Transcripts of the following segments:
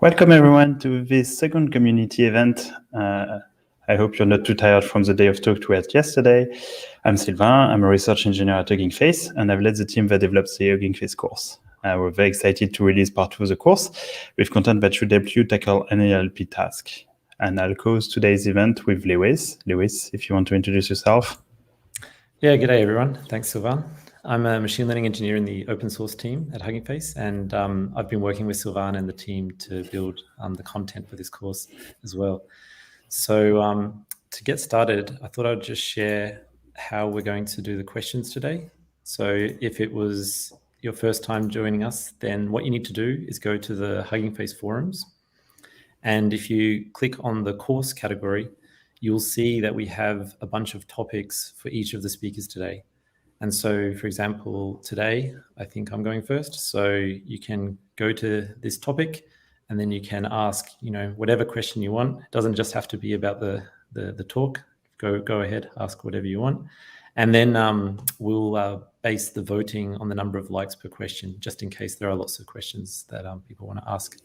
Welcome everyone to this second community event. I hope you're not too tired from the day of talk we had yesterday. I'm Sylvain, I'm a research engineer at Hugging Face, and I've led the team that develops the Hugging Face course. We're very excited to release part 2 of the course with content that should help you tackle any NLP task. And I'll close today's event with Lewis. Lewis, if you want to introduce yourself. Yeah, g'day everyone. Thanks, Sylvain. I'm a machine learning engineer in the open source team at Hugging Face, and I've been working with Sylvain and the team to build the content for this course as well. So to get started, I thought I'd just share how we're going to do the questions today. So if it was your first time joining us, then what you need to do is go to the Hugging Face forums. And if you click on the course category, you'll see that we have a bunch of topics for each of the speakers today. And so, for example, today, I think I'm going first. So you can go to this topic and then you can ask, whatever question you want. It doesn't just have to be about the talk. Go ahead, ask whatever you want. And then we'll base the voting on the number of likes per question, just in case there are lots of questions that people want to ask.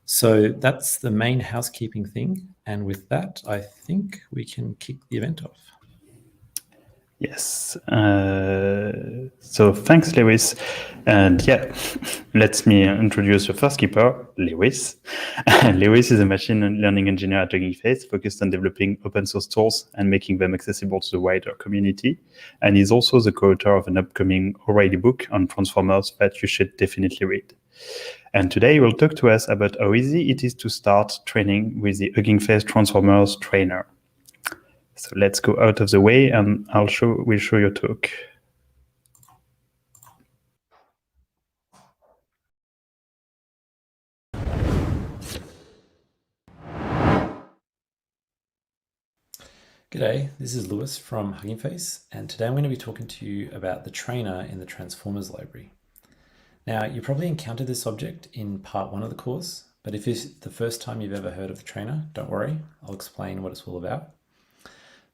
So that's the main housekeeping thing. And with that, I think we can kick the event off. Yes. So thanks, Lewis. And yeah, let me introduce the first keeper, Lewis. Lewis is a machine learning engineer at Hugging Face, focused on developing open source tools and making them accessible to the wider community. And he's also the co-author of an upcoming O'Reilly book on Transformers that you should definitely read. And today he will talk to us about how easy it is to start training with the Hugging Face Transformers trainer. So let's go out of the way and we'll show your talk. G'day, this is Lewis from Hugging Face, and today I'm going to be talking to you about the trainer in the Transformers library. Now, you probably encountered this object in part 1 of the course, but if it's the first time you've ever heard of the trainer, don't worry, I'll explain what it's all about.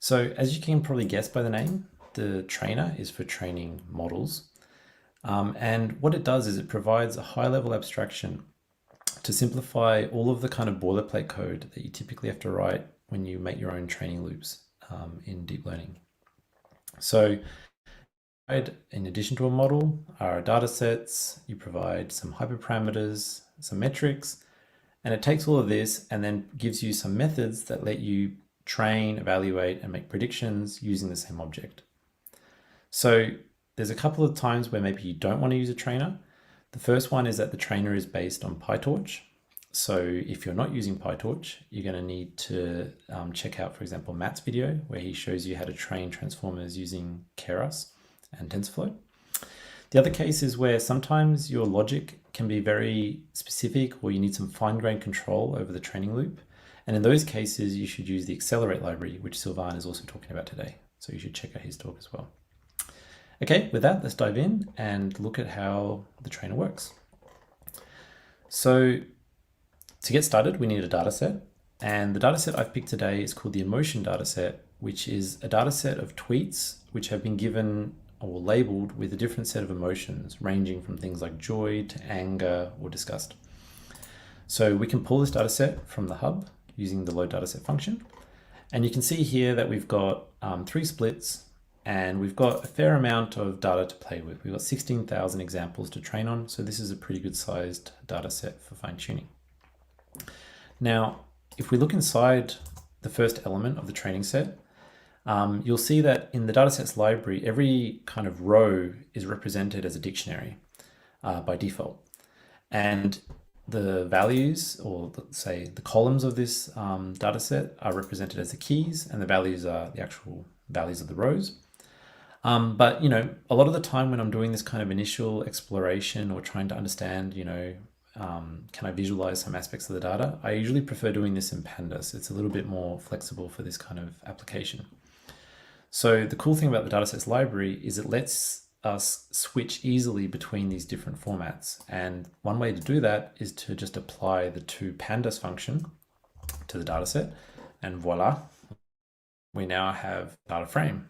So as you can probably guess by the name, the trainer is for training models. And what it does is it provides a high-level abstraction to simplify all of the kind of boilerplate code that you typically have to write when you make your own training loops in deep learning. So in addition to a model are datasets, you provide some hyperparameters, some metrics, and it takes all of this and then gives you some methods that let you train, evaluate, and make predictions using the same object. So there's a couple of times where maybe you don't want to use a trainer. The first one is that the trainer is based on PyTorch. So if you're not using PyTorch, you're going to need to check out, for example, Matt's video, where he shows you how to train transformers using Keras and TensorFlow. The other case is where sometimes your logic can be very specific, or you need some fine-grained control over the training loop. And in those cases, you should use the Accelerate library, which Sylvain is also talking about today. So you should check out his talk as well. Okay, with that, let's dive in and look at how the trainer works. So to get started, we need a dataset. And the dataset I've picked today is called the emotion dataset, which is a dataset of tweets which have been given or labeled with a different set of emotions, ranging from things like joy to anger or disgust. So we can pull this dataset from the hub using the load dataset function. And you can see here that we've got 3 splits, and we've got a fair amount of data to play with. We've got 16,000 examples to train on. So this is a pretty good sized dataset for fine tuning. Now, if we look inside the first element of the training set, you'll see that in the datasets library, every kind of row is represented as a dictionary by default. And the values, or let's say the columns of this dataset, are represented as the keys, and the values are the actual values of the rows. But a lot of the time when I'm doing this kind of initial exploration or trying to understand, can I visualize some aspects of the data, I usually prefer doing this in Pandas. It's a little bit more flexible for this kind of application. So the cool thing about the datasets library is it lets us switch easily between these different formats. And one way to do that is to just apply the toPandas function to the dataset, and voila, we now have data frame.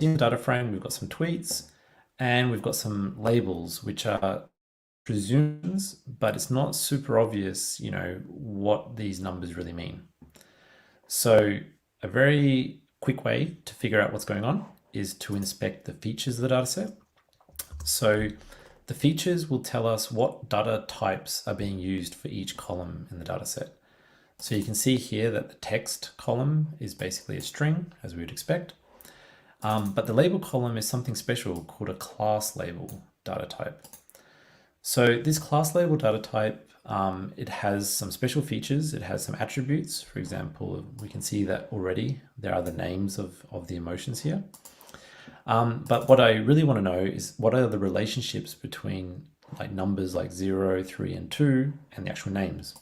In the data frame, we've got some tweets and we've got some labels, which are presumes, but it's not super obvious, what these numbers really mean. So a very quick way to figure out what's going on is to inspect the features of the dataset. So the features will tell us what data types are being used for each column in the dataset. So you can see here that the text column is basically a string, as we would expect. But the label column is something special called a class label data type. So this class label data type, it has some special features. It has some attributes. For example, we can see that already there are the names of the emotions here. But what I really want to know is what are the relationships between like numbers like 0, 3, and 2 and the actual names.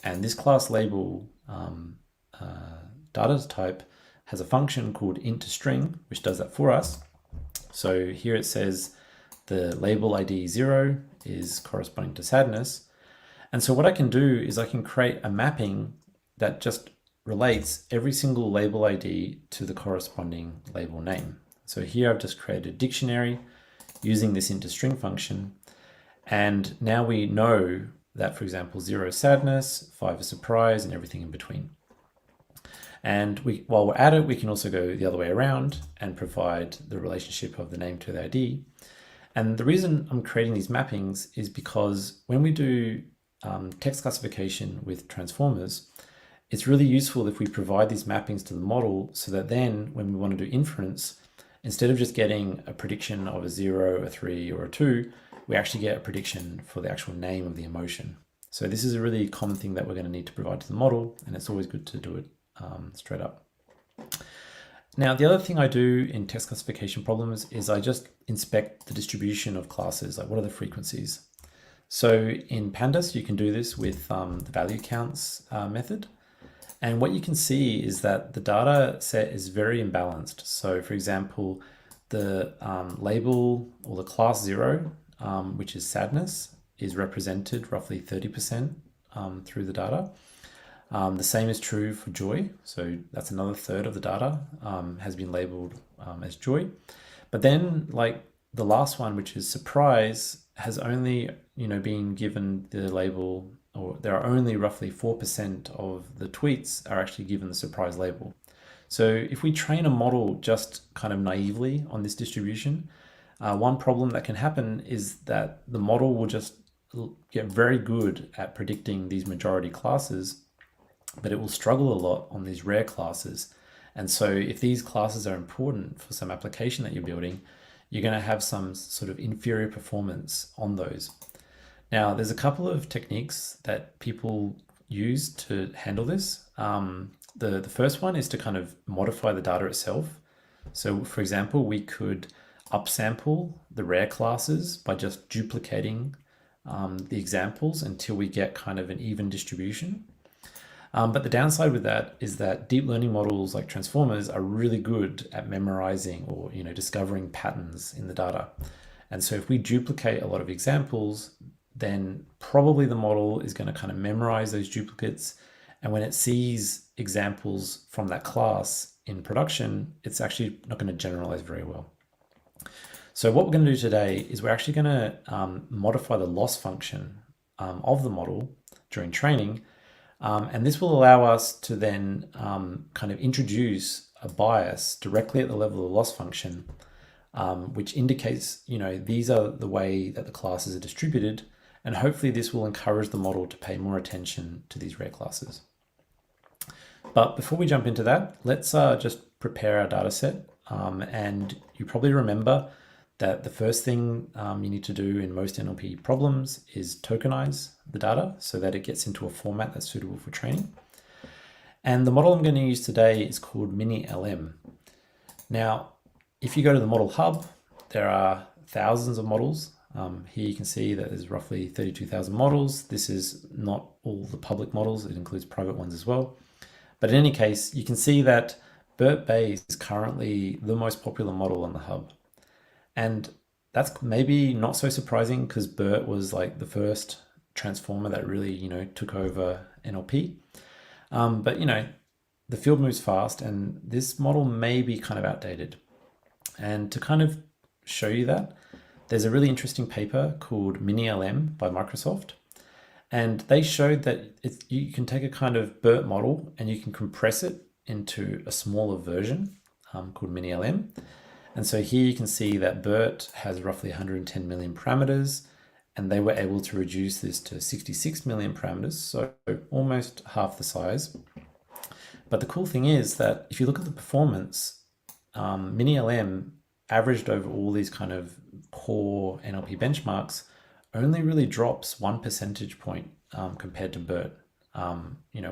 And this class label data type has a function called int_string, which does that for us. So here it says the label ID 0 is corresponding to sadness. And so what I can do is I can create a mapping that just relates every single label ID to the corresponding label name. So here I've just created a dictionary using this int_string function. And now we know that, for example, 0 is sadness, 5 is surprise, and everything in between. And while we're at it, we can also go the other way around and provide the relationship of the name to the ID. And the reason I'm creating these mappings is because when we do text classification with transformers, it's really useful if we provide these mappings to the model so that then when we want to do inference, instead of just getting a prediction of a 0, a 3, or a 2, we actually get a prediction for the actual name of the emotion. So this is a really common thing that we're going to need to provide to the model, and it's always good to do it straight up. Now, the other thing I do in text classification problems is I just inspect the distribution of classes, like what are the frequencies. So in Pandas, you can do this with the value counts method. And what you can see is that the data set is very imbalanced. So for example, the label or the class 0, which is sadness, is represented roughly 30% through the data. The same is true for joy. So that's another third of the data has been labeled as joy. But then like the last one, which is surprise, has only been given the label, or there are only roughly 4% of the tweets are actually given the surprise label. So if we train a model just kind of naively on this distribution, one problem that can happen is that the model will just get very good at predicting these majority classes, but it will struggle a lot on these rare classes. And so if these classes are important for some application that you're building, you're going to have some sort of inferior performance on those. Now, there's a couple of techniques that people use to handle this. The first one is to kind of modify the data itself. So for example, we could upsample the rare classes by just duplicating the examples until we get kind of an even distribution. But the downside with that is that deep learning models like transformers are really good at memorizing or discovering patterns in the data. And so if we duplicate a lot of examples, then probably the model is going to kind of memorize those duplicates. And when it sees examples from that class in production, it's actually not going to generalize very well. So what we're going to do today is we're actually going to modify the loss function of the model during training. And this will allow us to then kind of introduce a bias directly at the level of the loss function, which indicates, these are the way that the classes are distributed. And hopefully this will encourage the model to pay more attention to these rare classes. But before we jump into that, let's just prepare our data set. And you probably remember that the first thing you need to do in most NLP problems is tokenize the data so that it gets into a format that's suitable for training. And the model I'm going to use today is called Mini-LM. Now, if you go to the model hub, there are thousands of models. Here you can see that there's roughly 32,000 models. This is not all the public models. It includes private ones as well. But in any case, you can see that BERT Bay is currently the most popular model on the hub. And that's maybe not so surprising because BERT was like the first transformer that really, took over NLP. But, the field moves fast and this model may be kind of outdated. And to kind of show you that, there's a really interesting paper called Mini-LM by Microsoft. And they showed that you can take a kind of BERT model and you can compress it into a smaller version called Mini-LM. And so here you can see that BERT has roughly 110 million parameters, and they were able to reduce this to 66 million parameters, so almost half the size. But the cool thing is that if you look at the performance, Mini-LM averaged over all these kind of core NLP benchmarks only really drops 1 percentage point compared to BERT,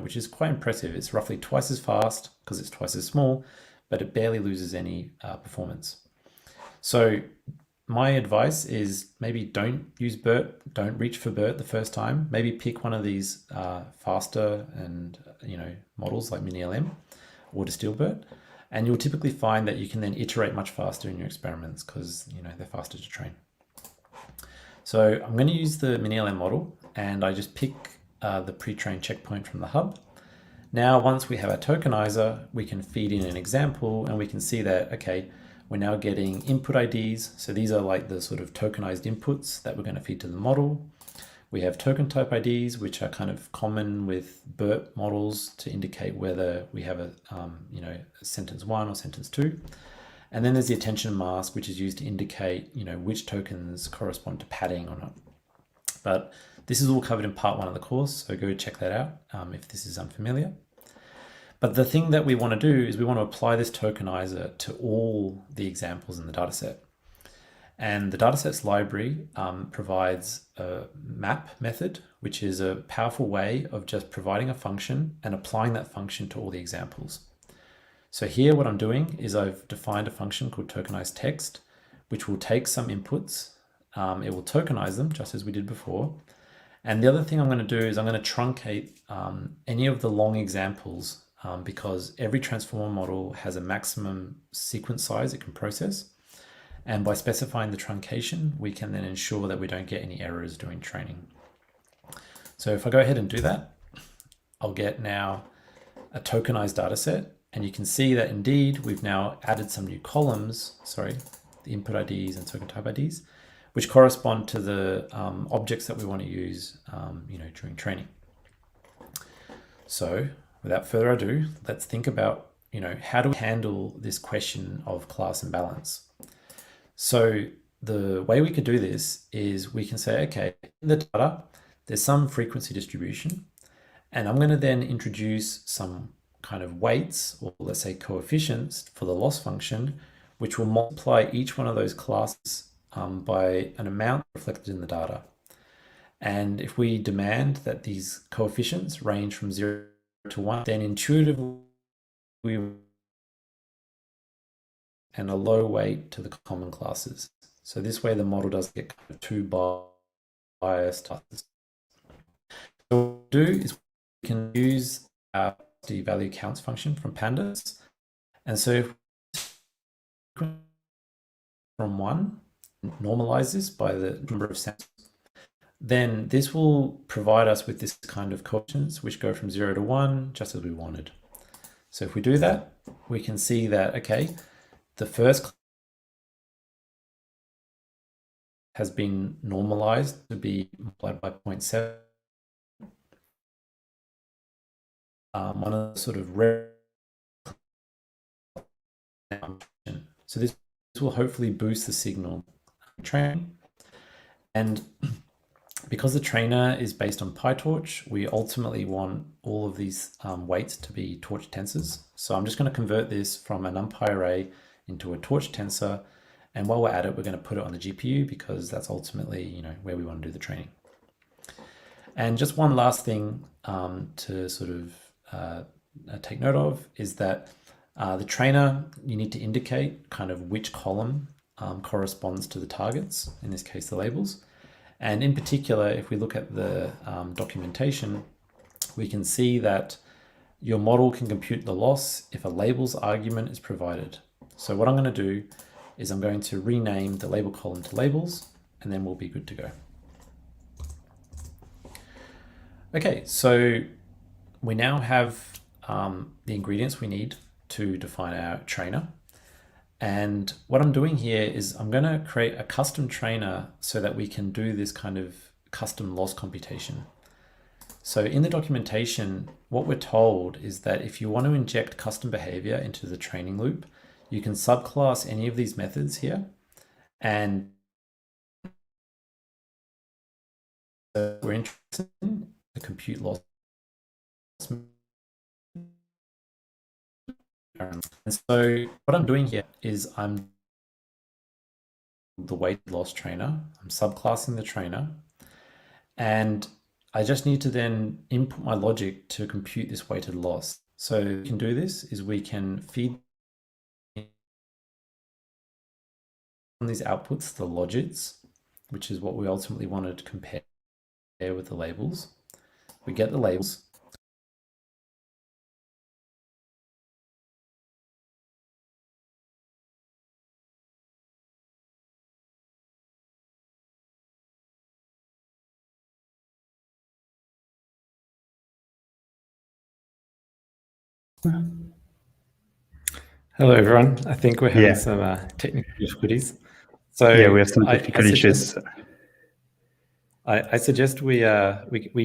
which is quite impressive. It's roughly twice as fast because it's twice as small, but it barely loses any performance. So my advice is maybe don't use BERT, don't reach for BERT the first time. Maybe pick one of these faster and models like Mini-LM or DistillBERT, and you'll typically find that you can then iterate much faster in your experiments because they're faster to train. So I'm going to use the Mini-LM model, and I just pick the pre-trained checkpoint from the hub. Now, once we have our tokenizer, we can feed in an example, and we can see that, okay, we're now getting input IDs. So these are like the sort of tokenized inputs that we're going to feed to the model. We have token type IDs, which are kind of common with BERT models to indicate whether we have a sentence 1 or sentence 2. And then there's the attention mask, which is used to indicate, which tokens correspond to padding or not. But this is all covered in part 1 of the course, so go check that out if this is unfamiliar. But the thing that we want to do is we want to apply this tokenizer to all the examples in the dataset. And the Datasets library provides a map method, which is a powerful way of just providing a function and applying that function to all the examples. So here what I'm doing is I've defined a function called tokenized text, which will take some inputs. It will tokenize them just as we did before. And the other thing I'm going to do is I'm going to truncate any of the long examples because every transformer model has a maximum sequence size it can process. And by specifying the truncation, we can then ensure that we don't get any errors during training. So if I go ahead and do that, I'll get now a tokenized data set. And you can see that indeed, we've now added some new columns, the input IDs and token type IDs, which correspond to the objects that we want to use during training. So without further ado, let's think about, how do we handle this question of class and balance? So the way we could do this is we can say, okay, in the data, there's some frequency distribution, and I'm going to then introduce some kind of weights, or let's say coefficients for the loss function, which will multiply each one of those classes by an amount reflected in the data. And if we demand that these coefficients range from 0 to 1, then intuitively we and a low weight to the common classes. So this way the model doesn't get kind of too biased. So what we'll do is we can use our value counts function from pandas. And so if from 1 normalize this by the number of samples, then this will provide us with this kind of coefficients which go from 0 to 1 just as we wanted. So if we do that, we can see that, okay, the first has been normalized to be multiplied by 0.7. One of the sort of rare. So this will hopefully boost the signal training. And because the trainer is based on PyTorch, we ultimately want all of these weights to be torch tensors. So I'm just going to convert this from a NumPy array into a torch tensor. And while we're at it, we're going to put it on the GPU because that's ultimately, where we want to do the training. And just one last thing to sort of take note of is that the trainer, you need to indicate kind of which column corresponds to the targets, in this case, the labels. And in particular, if we look at the documentation, we can see that your model can compute the loss if a labels argument is provided. So what I'm going to do is I'm going to rename the label column to labels, and then we'll be good to go. Okay, so we now have the ingredients we need to define our trainer. And what I'm doing here is I'm going to create a custom trainer so that we can do this kind of custom loss computation. So in the documentation, what we're told is that if you want to inject custom behavior into the training loop, you can subclass any of these methods here. And we're interested in the compute loss. And so what I'm doing here is I'm the weighted loss trainer. I'm subclassing the trainer, and I just need to then input my logic to compute this weighted loss. So we can do this is we can feed on these outputs, the logits, which is what we ultimately wanted to compare with the labels. We get the labels. Hello, everyone. I think we're having some technical difficulties. So yeah, we have some technical issues. I suggest we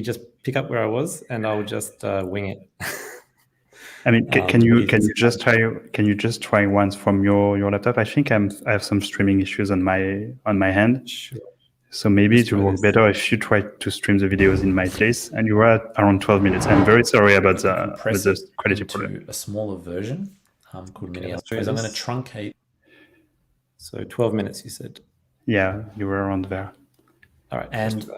just pick up where I was, and I'll just wing it. I mean, can you just try once from your laptop? I think I have some streaming issues on my hand. Sure. So maybe it will work better if you try to stream the videos in my place. And you were at around 12 minutes. I'm very sorry about the quality problem. A smaller version called mini LTRs. I'm going to truncate. So 12 minutes, you said? Yeah, you were around there. All right. And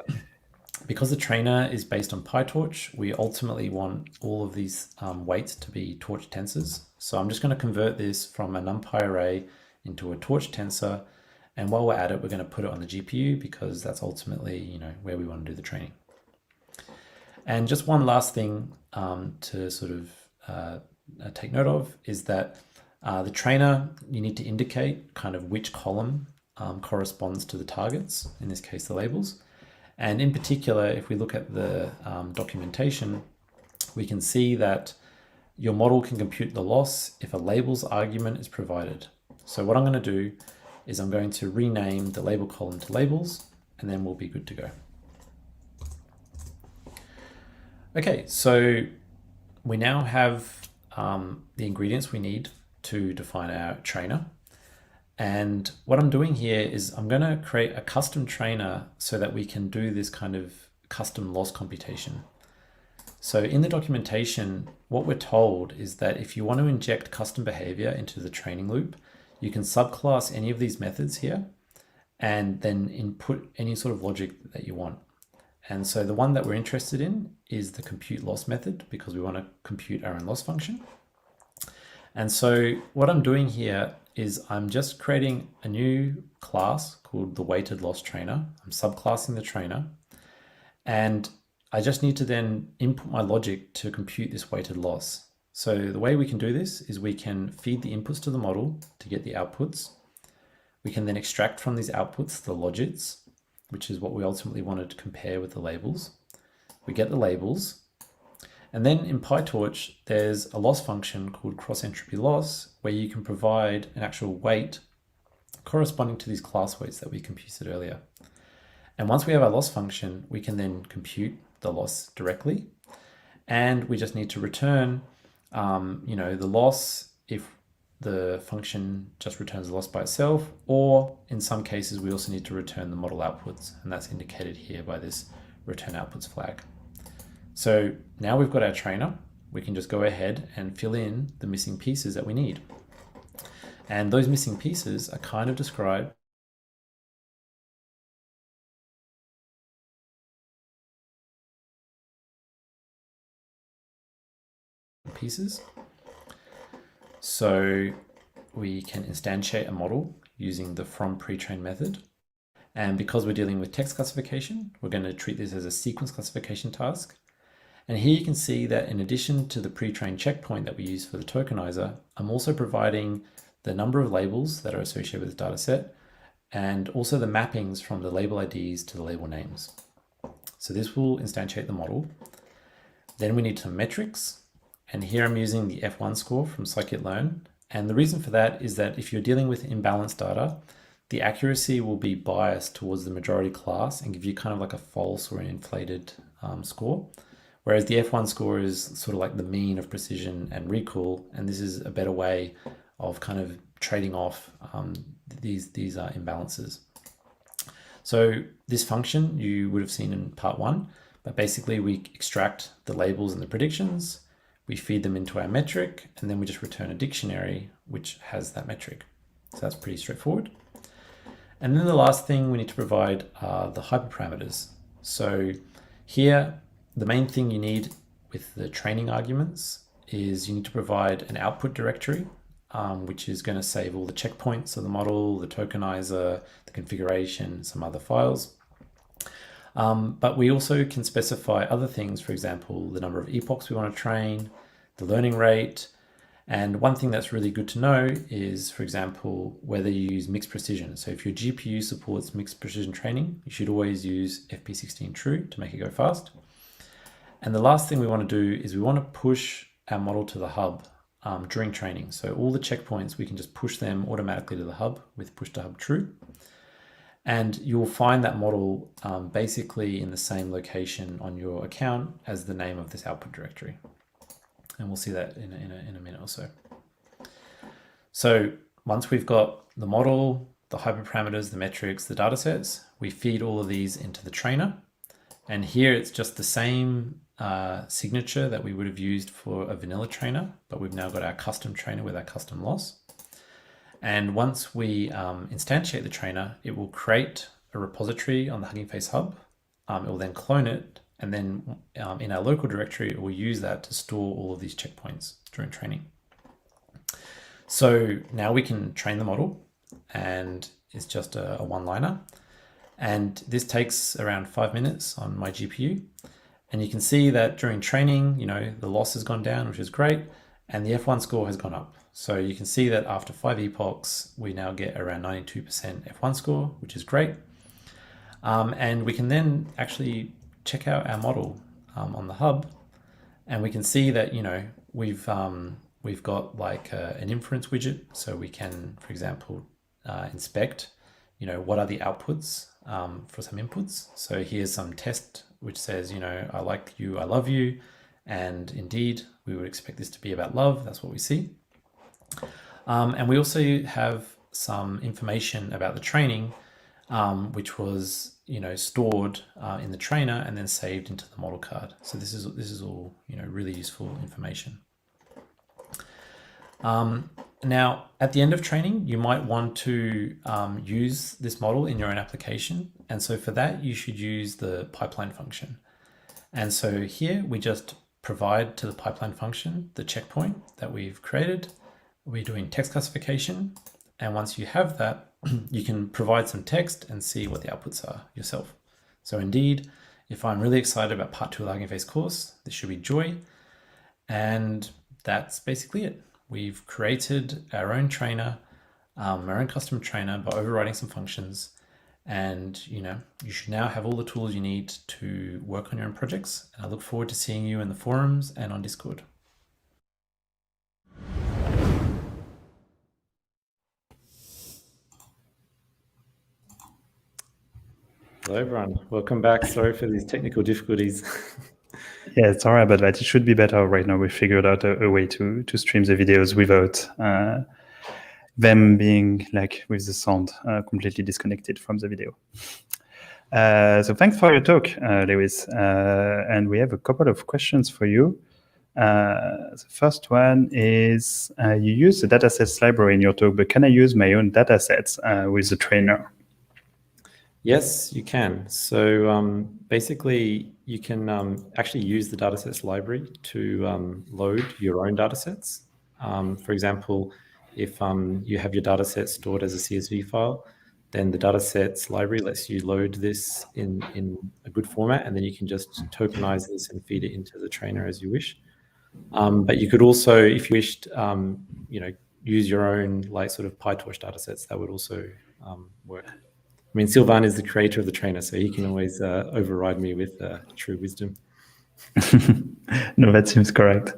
because the trainer is based on PyTorch, we ultimately want all of these weights to be torch tensors. So I'm just going to convert this from a NumPy array into a torch tensor. And while we're at it, we're going to put it on the GPU because that's ultimately, where we want to do the training. And just one last thing to sort of take note of is that the trainer, you need to indicate kind of which column corresponds to the targets, in this case, the labels. And in particular, if we look at the documentation, we can see that your model can compute the loss if a labels argument is provided. So what I'm going to do is I'm going to rename the label column to labels, and then we'll be good to go. Okay, so we now have the ingredients we need to define our trainer. And what I'm doing here is I'm going to create a custom trainer so that we can do this kind of custom loss computation. So in the documentation, what we're told is that if you want to inject custom behavior into the training loop, you can subclass any of these methods here and then input any sort of logic that you want. And so the one that we're interested in is the compute loss method because we want to compute our own loss function. And so what I'm doing here is I'm just creating a new class called the weighted loss trainer. I'm subclassing the trainer, and I just need to then input my logic to compute this weighted loss. So the way we can do this is we can feed the inputs to the model to get the outputs. We can then extract from these outputs the logits, which is what we ultimately wanted to compare with the labels. We get the labels. And then in PyTorch, there's a loss function called cross entropy loss, where you can provide an actual weight corresponding to these class weights that we computed earlier. And once we have our loss function, we can then compute the loss directly. And we just need to return, the loss if the function just returns the loss by itself, or in some cases, we also need to return the model outputs. And that's indicated here by this return outputs flag. So now we've got our trainer, we can just go ahead and fill in the missing pieces that we need. And those missing pieces are kind of described pieces. So we can instantiate a model using the from pre-train method. And because we're dealing with text classification, we're going to treat this as a sequence classification task. And here you can see that in addition to the pre-trained checkpoint that we use for the tokenizer, I'm also providing the number of labels that are associated with the data set and also the mappings from the label IDs to the label names. So this will instantiate the model. Then we need some metrics. And here I'm using the F1 score from scikit-learn And the reason for that is that if you're dealing with imbalanced data, the accuracy will be biased towards the majority class and give you kind of like a false or an inflated score. Whereas the F1 score is sort of like the mean of precision and recall, and this is a better way of kind of trading off these imbalances. So this function you would have seen in part 1, but basically we extract the labels and the predictions, we feed them into our metric, and then we just return a dictionary which has that metric. So that's pretty straightforward. And then the last thing we need to provide are the hyperparameters. So here, the main thing you need with the training arguments is you need to provide an output directory, which is going to save all the checkpoints of the model, the tokenizer, the configuration, some other files. But we also can specify other things, for example, the number of epochs we want to train, the learning rate. And one thing that's really good to know is, for example, whether you use mixed precision. So if your GPU supports mixed precision training, you should always use FP16 true to make it go fast. And the last thing we want to do is we want to push our model to the hub during training. So all the checkpoints, we can just push them automatically to the hub with push to hub true. And you'll find that model basically in the same location on your account as the name of this output directory. And we'll see that in a minute or so. So once we've got the model, the hyperparameters, the metrics, the datasets, we feed all of these into the trainer. And here it's just the same signature that we would have used for a vanilla trainer, but we've now got our custom trainer with our custom loss. And once we instantiate the trainer, it will create a repository on the Hugging Face hub. It will then clone it, and then in our local directory, it will use that to store all of these checkpoints during training. So now we can train the model, and it's just a one-liner. And this takes around 5 minutes on my GPU. And you can see that during training, the loss has gone down, which is great, and the F1 score has gone up. So you can see that after 5 epochs, we now get around 92% F1 score, which is great. And we can then actually check out our model on the hub, and we can see that we've got like an inference widget, so we can, for example, inspect what are the outputs for some inputs. So here's some test which says I like you, I love you, and indeed we would expect this to be about love. That's what we see. And we also have some information about the training, which was stored in the trainer and then saved into the model card. So this is all really useful information. Now, at the end of training, you might want to use this model in your own application. And so for that, you should use the pipeline function. And so here we just provide to the pipeline function the checkpoint that we've created. We're doing text classification. And once you have that, you can provide some text and see what the outputs are yourself. So indeed, if I'm really excited about part 2 of the Hugging Face course, this should be joy. And that's basically it. We've created our own trainer, our own custom trainer by overriding some functions. And you should now have all the tools you need to work on your own projects. And I look forward to seeing you in the forums and on Discord. Hello, everyone. Welcome back. Sorry for these technical difficulties. Yeah, it's all right, but it should be better right now. We figured out a way to stream the videos without them being like with the sound completely disconnected from the video. So thanks for your talk, Lewis. And we have a couple of questions for you. The first one is, you use the datasets library in your talk, but can I use my own datasets with the trainer? Yes, you can. So basically, you can actually use the datasets library to load your own datasets. For example, if you have your dataset stored as a CSV file, then the datasets library lets you load this in a good format, and then you can just tokenize this and feed it into the trainer as you wish. But you could also, if you wished, use your own like sort of PyTorch datasets. That would also work. I mean, Sylvain is the creator of the trainer, so he can always override me with true wisdom. No, that seems correct.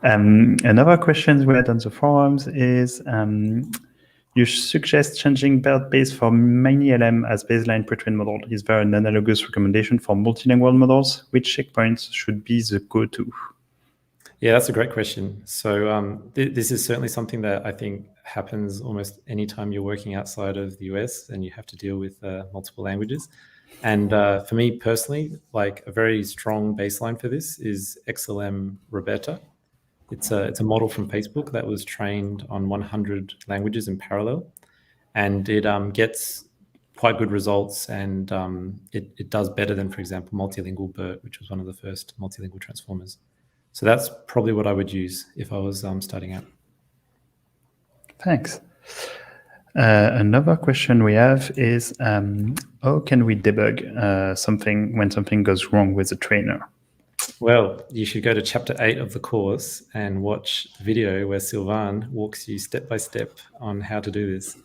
Another question we had on the forums is, you suggest changing BERT base for MiniLM as baseline pre-trained model. Is there an analogous recommendation for multilingual models? Which checkpoints should be the go-to? Yeah, that's a great question. So this is certainly something that I think happens almost anytime you're working outside of the US and you have to deal with multiple languages. And for me personally, like a very strong baseline for this is XLM Roberta. It's a model from Facebook that was trained on 100 languages in parallel, and it gets quite good results, and it does better than, for example, multilingual BERT, which was one of the first multilingual transformers. So that's probably what I would use if I was starting out. Thanks. Another question we have is, how can we debug something when something goes wrong with the trainer? Well, you should go to chapter 8 of the course and watch the video where Sylvain walks you step by step on how to do this.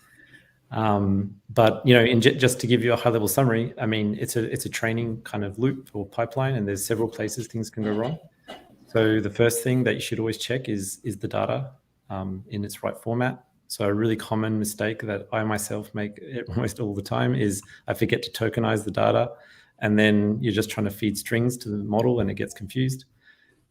But just to give you a high-level summary, I mean, it's a training kind of loop or pipeline, and there's several places things can go wrong. So the first thing that you should always check is the data in its right format. So a really common mistake that I myself make almost all the time is I forget to tokenize the data, and then you're just trying to feed strings to the model and it gets confused.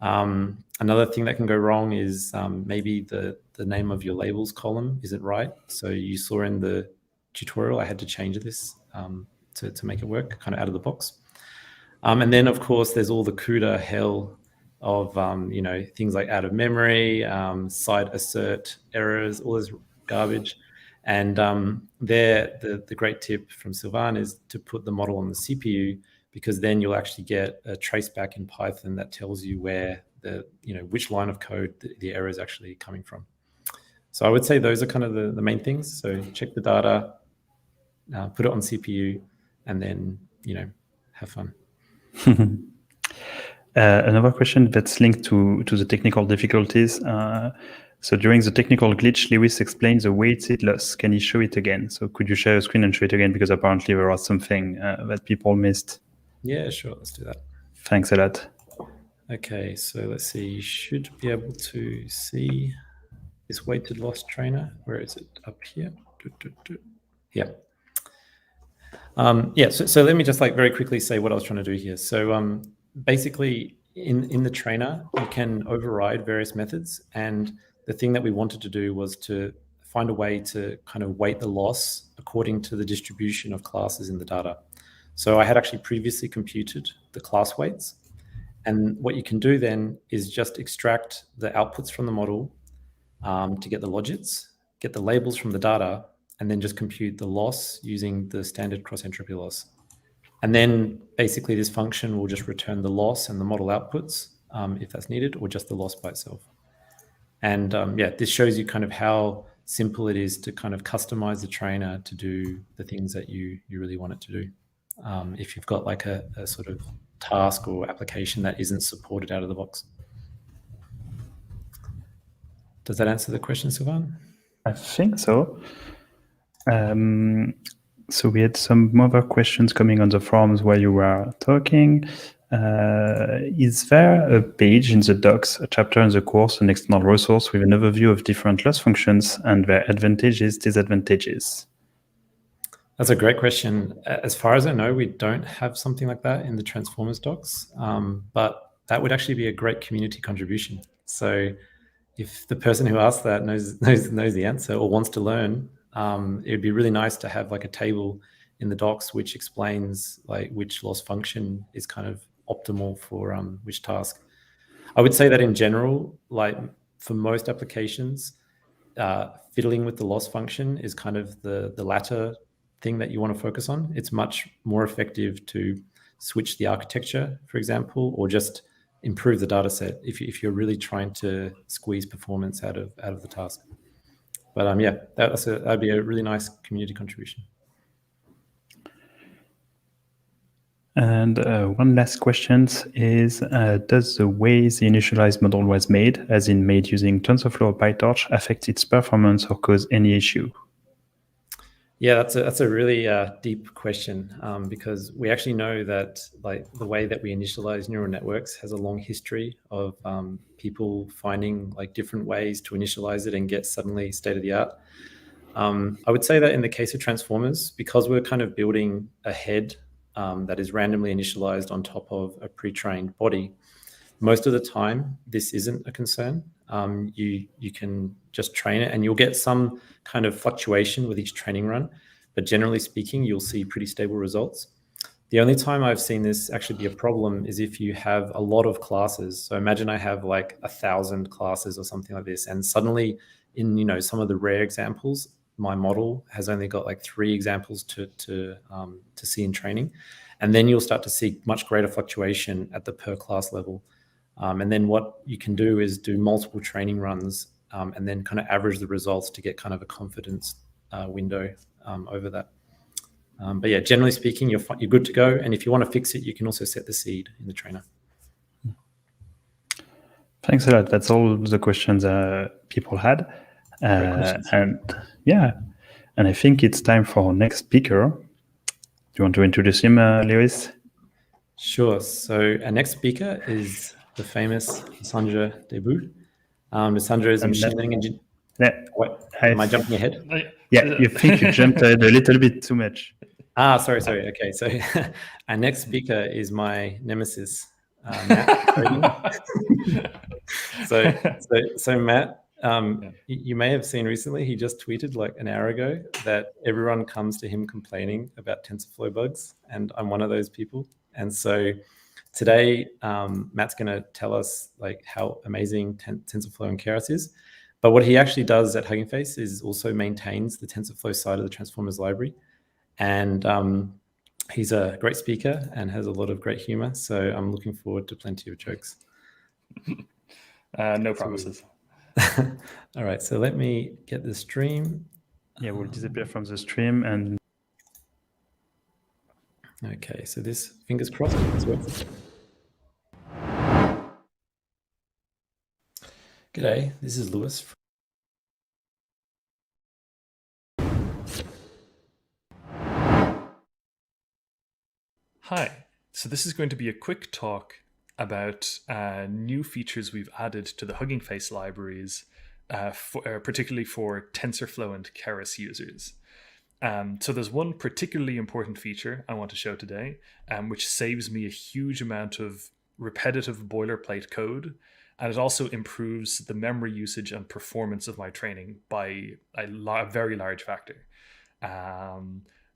Another thing that can go wrong is maybe the name of your labels column isn't right. So you saw in the tutorial, I had to change this to make it work kind of out of the box. And then of course, there's all the CUDA hell of things like out of memory, side assert errors, all this garbage. And the great tip from Sylvain is to put the model on the CPU, because then you'll actually get a traceback in Python that tells you where which line of code the error is actually coming from. So I would say those are kind of the main things. So check the data, put it on CPU, and then have fun. Another question that's linked to the technical difficulties. So during the technical glitch, Lewis explains the weighted loss. Can you show it again? So could you share your screen and show it again? Because apparently there was something that people missed. Yeah, sure. Let's do that. Thanks a lot. Okay, so let's see. You should be able to see this weighted loss trainer. Where is it? Up here. Yeah. So let me just very quickly say what I was trying to do here. So basically in the trainer, you can override various methods, and the thing that we wanted to do was to find a way to kind of weight the loss according to the distribution of classes in the data. So I had actually previously computed the class weights, and what you can do then is just extract the outputs from the model to get the logits, get the labels from the data, and then just compute the loss using the standard cross-entropy loss. And then basically this function will just return the loss and the model outputs if that's needed, or just the loss by itself. And this shows you kind of how simple it is to kind of customize the trainer to do the things that you really want it to do. If you've got like a sort of task or application that isn't supported out of the box. Does that answer the question, Sylvain? I think so. So we had some other questions coming on the forums while you were talking. Is there a page in the docs, a chapter in the course, an external resource with an overview of different loss functions and their advantages, disadvantages? That's a great question. As far as I know, we don't have something like that in the Transformers docs, but that would actually be a great community contribution. So if the person who asked that knows the answer or wants to learn, it would be really nice to have like a table in the docs which explains like which loss function is kind of optimal for which task. I would say that in general, like for most applications, fiddling with the loss function is kind of the latter thing that you want to focus on. It's much more effective to switch the architecture, for example, or just improve the data set if you're really trying to squeeze performance out of the task. But that'd be a really nice community contribution. And one last question is, does the way the initialized model was made, as in made using TensorFlow or PyTorch, affect its performance or cause any issue? Yeah, that's a really deep question, because we actually know that like the way that we initialize neural networks has a long history of people finding like different ways to initialize it and get suddenly state of the art. I would say that in the case of transformers, because we're kind of building a head that is randomly initialized on top of a pre-trained body, most of the time this isn't a concern. You can just train it and you'll get some kind of fluctuation with each training run, but generally speaking, you'll see pretty stable results. The only time I've seen this actually be a problem is if you have a lot of classes. So imagine I have like 1,000 classes or something like this, and suddenly in some of the rare examples, my model has only got like 3 examples to see in training, and then you'll start to see much greater fluctuation at the per class level. And then what you can do is do multiple training runs and then kind of average the results to get kind of a confidence window over that. But yeah, generally speaking, you're good to go. And if you want to fix it, you can also set the seed in the trainer. Thanks a lot. That's all the questions people had. And yeah, and I think it's time for our next speaker. Do you want to introduce him, Lewis? Sure. So our next speaker is the famous Lysandre Debut. Lysandre is a machine learning engineer. Yeah. Am I jumping ahead? Yeah, you think you jumped ahead a little bit too much. Sorry. Okay, so our next speaker is my nemesis, Matt. so Matt, you may have seen recently, he just tweeted like an hour ago that everyone comes to him complaining about TensorFlow bugs, and I'm one of those people. And so today, Matt's going to tell us like how amazing TensorFlow and Keras is. But what he actually does at Hugging Face is also maintains the TensorFlow side of the Transformers library. And he's a great speaker and has a lot of great humor. So I'm looking forward to plenty of jokes. No promises. All right, so let me get the stream. Yeah, we'll disappear from the stream and... Okay, so this, fingers crossed, is working. G'day, this is Lewis. Hi, so this is going to be a quick talk about new features we've added to the Hugging Face libraries, particularly for TensorFlow and Keras users. So there's one particularly important feature I want to show today, which saves me a huge amount of repetitive boilerplate code, and it also improves the memory usage and performance of my training by a very large factor.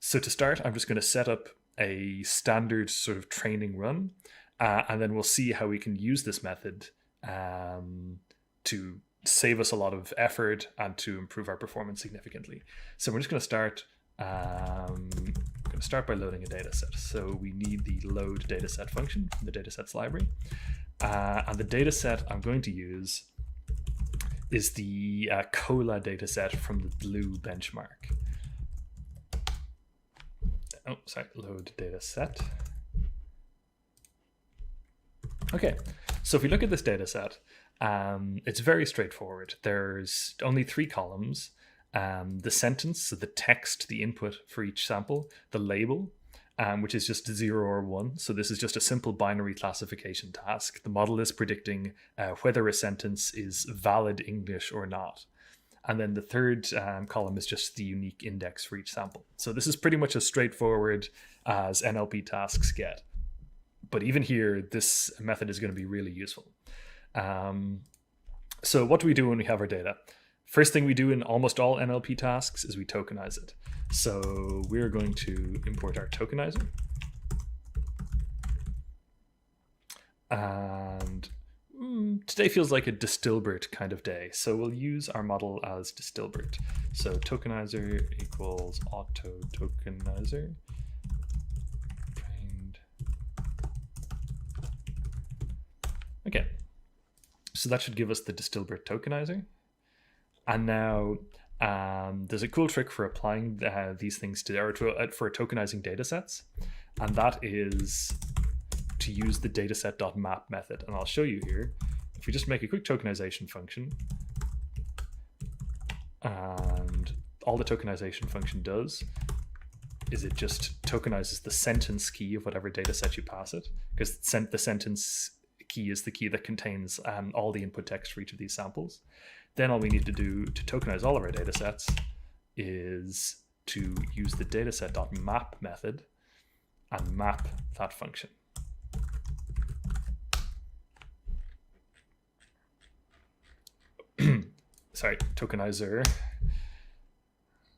So to start, I'm just going to set up a standard sort of training run, and then we'll see how we can use this method to save us a lot of effort and to improve our performance significantly. So we're just going to start. I'm going to start by loading a data set. So we need the load dataset function from the datasets library. And the data set I'm going to use is the COLA dataset from the blue benchmark. Oh, sorry, load dataset. Okay, so if we look at this dataset, it's very straightforward. There's only 3 columns: the sentence, so the text, the input for each sample, the label, which is just 0 or 1. So this is just a simple binary classification task. The model is predicting whether a sentence is valid English or not. And then the third column is just the unique index for each sample. So this is pretty much as straightforward as NLP tasks get. But even here, this method is going to be really useful. So what do we do when we have our data? First thing we do in almost all NLP tasks is we tokenize it. So we're going to import our tokenizer. And today feels like a Distilbert kind of day. So we'll use our model as Distilbert. So tokenizer equals auto tokenizer. Okay, so that should give us the Distilbert tokenizer. And now there's a cool trick for applying these things for tokenizing datasets, and that is to use the dataset.map method. And I'll show you here. If we just make a quick tokenization function, and all the tokenization function does is it just tokenizes the sentence key of whatever data set you pass it, because the sentence key is the key that contains all the input text for each of these samples. Then all we need to do to tokenize all of our data sets is to use the dataset.map method and map that function. Sorry, tokenizer.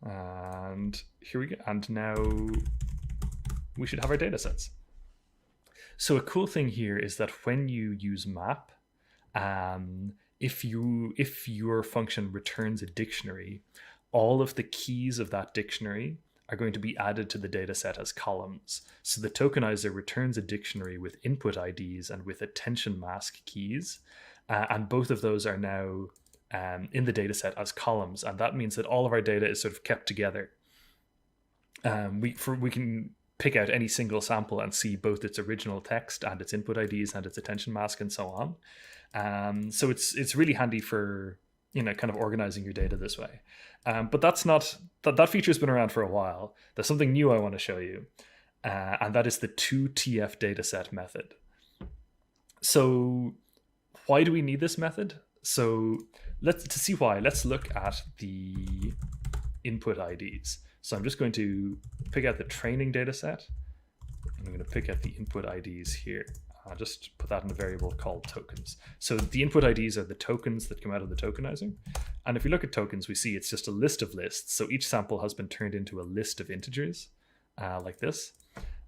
And here we go. And now we should have our data sets. So a cool thing here is that when you use map, if your function returns a dictionary, all of the keys of that dictionary are going to be added to the data set as columns. So the tokenizer returns a dictionary with input IDs and with attention mask keys. And both of those are now in the data set as columns. And that means that all of our data is sort of kept together. We can pick out any single sample and see both its original text and its input IDs and its attention mask and so on. So it's really handy for kind of organizing your data this way. But that feature's been around for a while. There's something new I want to show you, and that is the 2TF dataset method. So why do we need this method? So to see why, let's look at the input IDs. So I'm just going to pick out the training data set, and I'm going to pick out the input IDs here. I'll just put that in a variable called tokens. So the input IDs are the tokens that come out of the tokenizer. And if we look at tokens, we see it's just a list of lists. So each sample has been turned into a list of integers like this.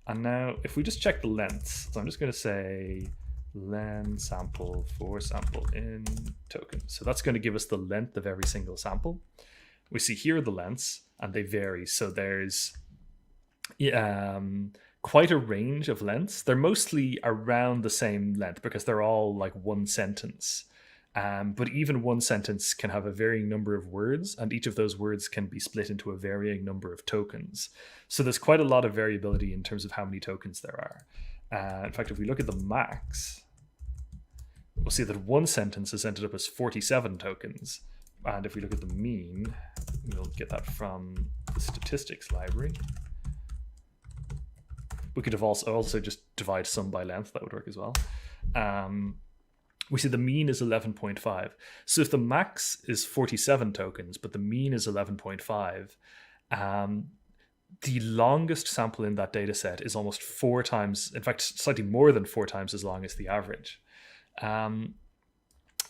And now if we just check the lengths, so I'm just going to say len sample for sample in token. So that's going to give us the length of every single sample. We see here the lengths, and they vary. So there's quite a range of lengths. They're mostly around the same length because they're all like one sentence. But even one sentence can have a varying number of words, and each of those words can be split into a varying number of tokens. So there's quite a lot of variability in terms of how many tokens there are. In fact, if we look at the max, we'll see that one sentence has ended up as 47 tokens. And if we look at the mean, we'll get that from the statistics library. We could have also just divide sum by length. That would work as well. We see the mean is 11.5. So if the max is 47 tokens, but the mean is 11.5, the longest sample in that data set is almost 4 times, in fact, slightly more than 4 times as long as the average. And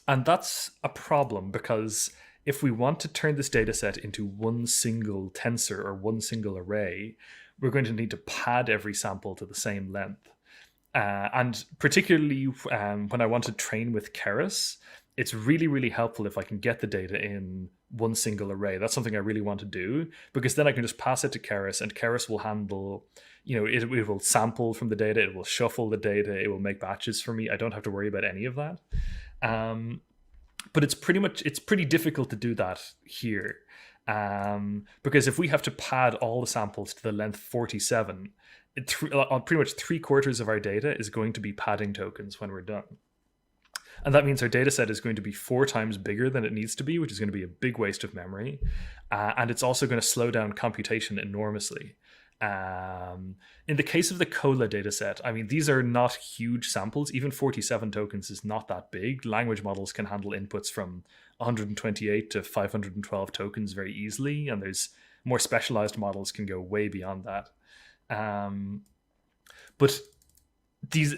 that's a problem, because if we want to turn this data set into one single tensor or one single array, we're going to need to pad every sample to the same length. And particularly when I want to train with Keras, it's really, really helpful if I can get the data in one single array. That's something I really want to do, because then I can just pass it to Keras, and Keras will handle, it will sample from the data, it will shuffle the data, it will make batches for me. I don't have to worry about any of that. But it's pretty difficult to do that here. Because if we have to pad all the samples to the length 47, pretty much 3/4 of our data is going to be padding tokens when we're done. And that means our data set is going to be 4 times bigger than it needs to be, which is going to be a big waste of memory. And it's also going to slow down computation enormously. In the case of the COLA dataset, I mean, these are not huge samples. Even 47 tokens is not that big. Language models can handle inputs from 128 to 512 tokens very easily, and there's more specialized models can go way beyond that. But these,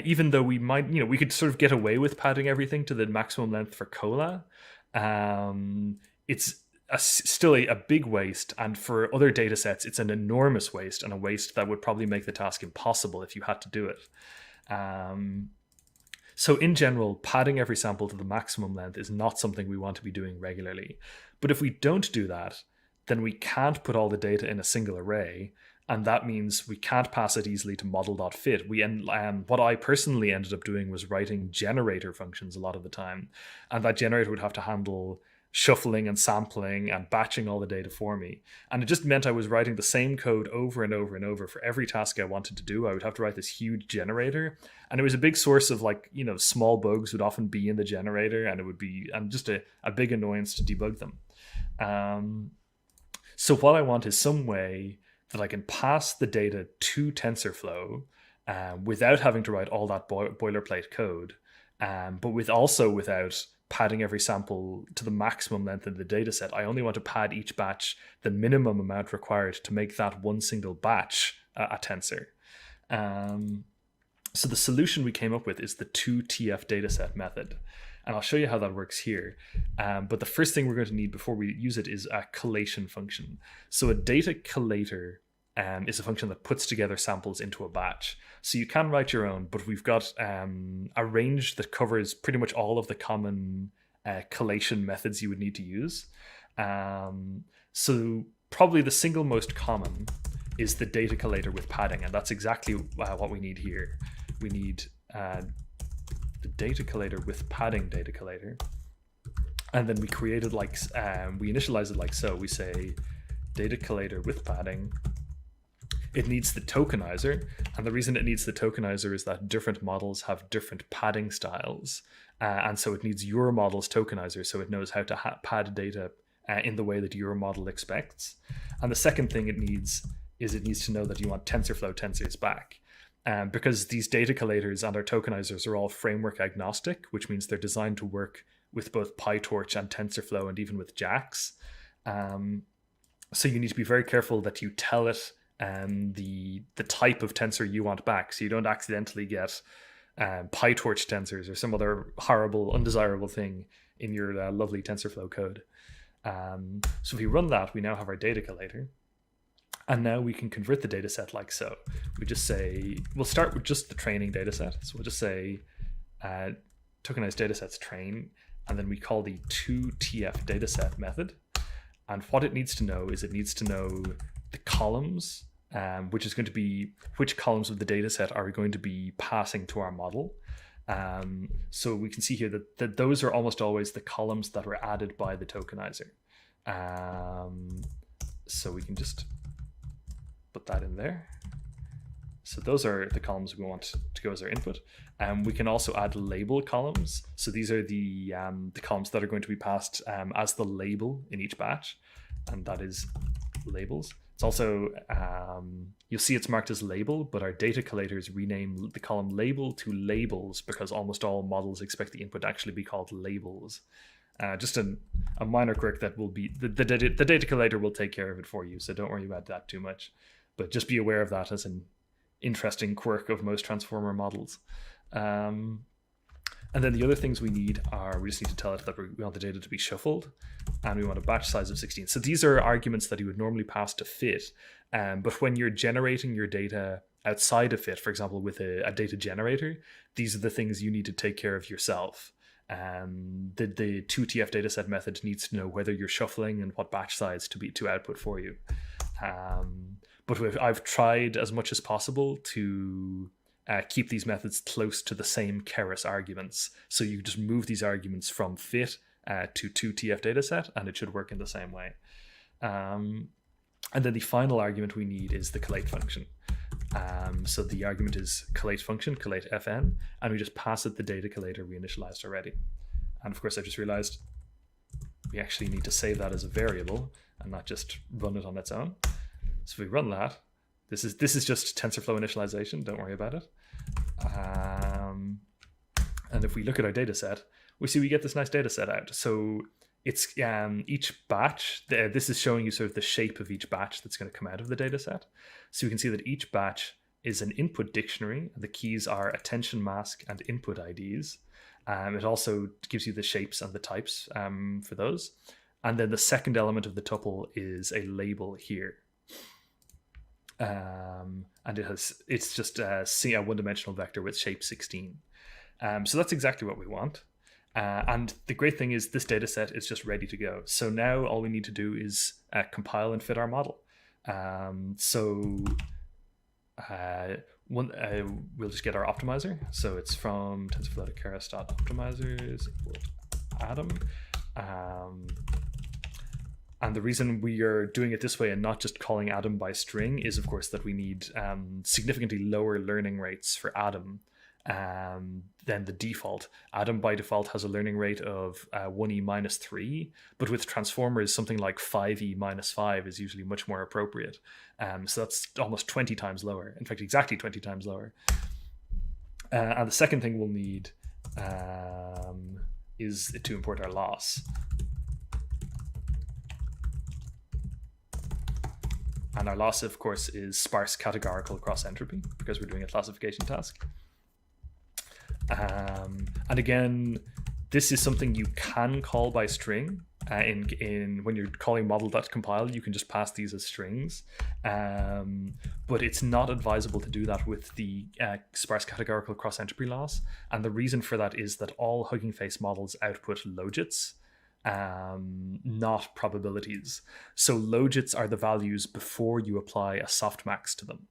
even though we might, we could sort of get away with padding everything to the maximum length for COLA, it's still a big waste, and for other data sets it's an enormous waste, and a waste that would probably make the task impossible if you had to do it. So in general, padding every sample to the maximum length is not something we want to be doing regularly. But if we don't do that, then we can't put all the data in a single array, and that means we can't pass it easily to model.fit. What I personally ended up doing was writing generator functions a lot of the time, and that generator would have to handle shuffling and sampling and batching all the data for me. And it just meant I was writing the same code over and over and over for every task I wanted to do. I would have to write this huge generator, and it was a big source of small bugs would often be in the generator, and it would be just a big annoyance to debug them. So what I want is some way that I can pass the data to TensorFlow without having to write all that boilerplate code, but without padding every sample to the maximum length of the data set. I only want to pad each batch the minimum amount required to make that one single batch a tensor. So the solution we came up with is the 2TF dataset method. And I'll show you how that works here. But the first thing we're going to need before we use it is a collation function. So a data collator is a function that puts together samples into a batch. So you can write your own, but we've got a range that covers pretty much all of the common collation methods you would need to use. So probably the single most common is the data collator with padding, and that's exactly what we need here. We need the data collator with padding data collator, and then we created we initialize it like so. We say data collator with padding. It needs the tokenizer, and the reason it needs the tokenizer is that different models have different padding styles, and so it needs your model's tokenizer, so it knows how to pad data in the way that your model expects. And the second thing it needs to know that you want TensorFlow tensors back. Because these data collators and our tokenizers are all framework agnostic, which means they're designed to work with both PyTorch and TensorFlow and even with JAX. So you need to be very careful that you tell it the type of tensor you want back, so you don't accidentally get PyTorch tensors or some other horrible, undesirable thing in your lovely TensorFlow code. So if we run that, we now have our data collator. And now we can convert the data set like so. We just say, we'll start with just the training data set. So we'll just say tokenized datasets train, and then we call the 2TF dataset method. And what it needs to know is it needs to know the columns, which is going to be which columns of the dataset are we going to be passing to our model. So we can see here that those are almost always the columns that were added by the tokenizer. So we can just put that in there. So those are the columns we want to go as our input. We can also add label columns. So these are the columns that are going to be passed as the label in each batch, and that is labels. It's also, you'll see it's marked as label, but our data collators rename the column label to labels because almost all models expect the input to actually be called labels. Just a minor quirk that will be, the data collator will take care of it for you, so don't worry about that too much. But just be aware of that as an interesting quirk of most transformer models. And then the other things we need are, we just need to tell it that we want the data to be shuffled, and we want a batch size of 16. So these are arguments that you would normally pass to fit. But when you're generating your data outside of fit, for example, with a data generator, these are the things you need to take care of yourself. The 2TF dataset method needs to know whether you're shuffling and what batch size to output for you. But I've tried as much as possible to keep these methods close to the same Keras arguments. So you just move these arguments from fit to 2TF dataset, and it should work in the same way. And then the final argument we need is the collate function. So the argument is collate function, collate fn, and we just pass it the data collator we initialized already. And of course, I just realized we actually need to save that as a variable and not just run it on its own. So if we run that, this is just TensorFlow initialization, don't worry about it. And if we look at our data set, we see we get this nice data set out. So it's each batch, this is showing you sort of the shape of each batch that's going to come out of the data set. So you can see that each batch is an input dictionary, and the keys are attention mask and input IDs. It also gives you the shapes and the types for those. And then the second element of the tuple is a label here. And it's just a one-dimensional vector with shape 16. So that's exactly what we want. And the great thing is this data set is just ready to go. So now all we need to do is compile and fit our model. We'll just get our optimizer. So it's from TensorFlow to keras.optimizers Atom. And the reason we are doing it this way and not just calling Atom by string is, of course, that we need significantly lower learning rates for Atom than the default. Atom by default has a learning rate of 1e minus 3, but with transformers, something like 5e minus 5 is usually much more appropriate. So that's almost 20 times lower. In fact, exactly 20 times lower. And the second thing we'll need is to import our loss. And our loss, of course, is sparse categorical cross entropy, because we're doing a classification task. And again, this is something you can call by string. When you're calling model.compile, you can just pass these as strings. But it's not advisable to do that with the sparse categorical cross entropy loss. And the reason for that is that all Hugging Face models output logits, not probabilities. So logits are the values before you apply a softmax to them.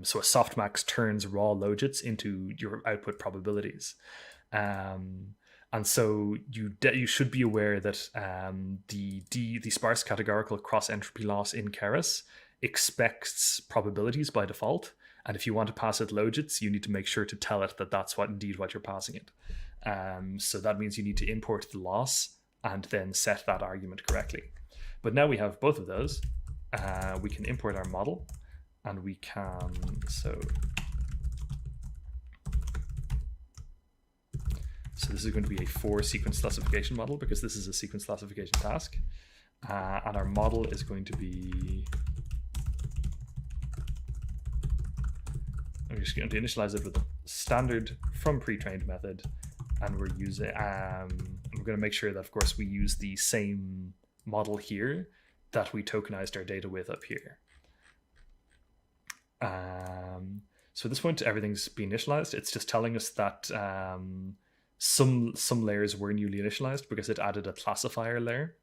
So a softmax turns raw logits into your output probabilities. And so you should be aware that the sparse categorical cross entropy loss in Keras expects probabilities by default. And if you want to pass it logits, you need to make sure to tell it that that's indeed what you're passing it. So that means you need to import the loss and then set that argument correctly. But now we have both of those. We can import our model, and we can, so this is going to be a 4 sequence classification model, because this is a sequence classification task. And our model is going to be, I'm just going to initialize it with a standard from pre-trained method. And we're using, we're going to make sure that, of course, we use the same model here that we tokenized our data with up here. So at this point, everything's been initialized. It's just telling us that some layers were newly initialized because it added a classifier layer,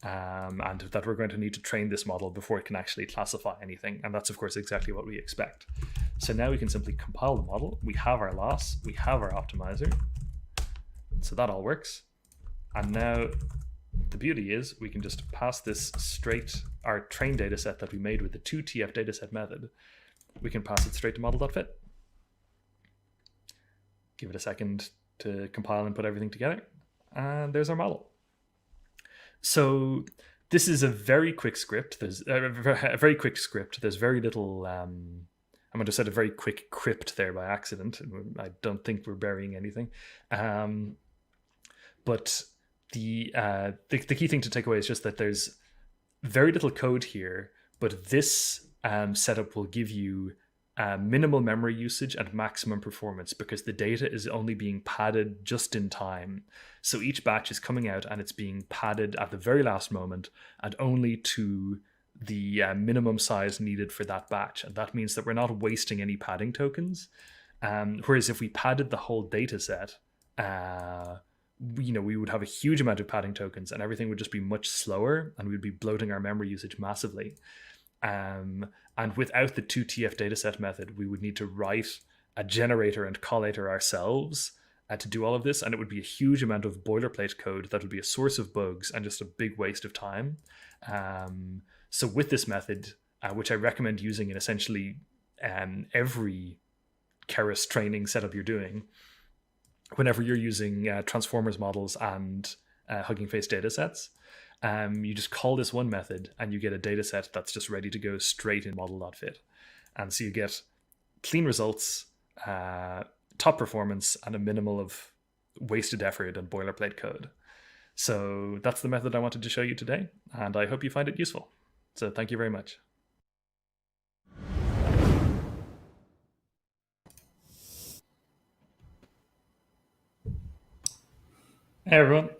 and that we're going to need to train this model before it can actually classify anything. And that's, of course, exactly what we expect. So now we can simply compile the model. We have our loss. We have our optimizer. So that all works. And now the beauty is we can just pass this straight, our train data set that we made with the 2tf dataset method, we can pass it straight to model.fit. Give it a second to compile and put everything together. And there's our model. So this is a very quick script. There's a very quick script. There's very little, I might have said a very quick crypt there by accident. I don't think we're burying anything. But the key thing to take away is just that there's very little code here, but this setup will give you minimal memory usage and maximum performance, because the data is only being padded just in time. So each batch is coming out and it's being padded at the very last moment and only to the minimum size needed for that batch. And that means that we're not wasting any padding tokens. Whereas if we padded the whole data set, we would have a huge amount of padding tokens and everything would just be much slower and we'd be bloating our memory usage massively. And without the 2tf dataset method, we would need to write a generator and collator ourselves to do all of this. And it would be a huge amount of boilerplate code that would be a source of bugs and just a big waste of time. So with this method, which I recommend using in essentially every Keras training setup you're doing, whenever you're using Transformers models and Hugging Face datasets, you just call this one method and you get a dataset that's just ready to go straight in model.fit. And so you get clean results, top performance, and a minimal of wasted effort and boilerplate code. So that's the method I wanted to show you today, and I hope you find it useful. So thank you very much. Hey, everyone.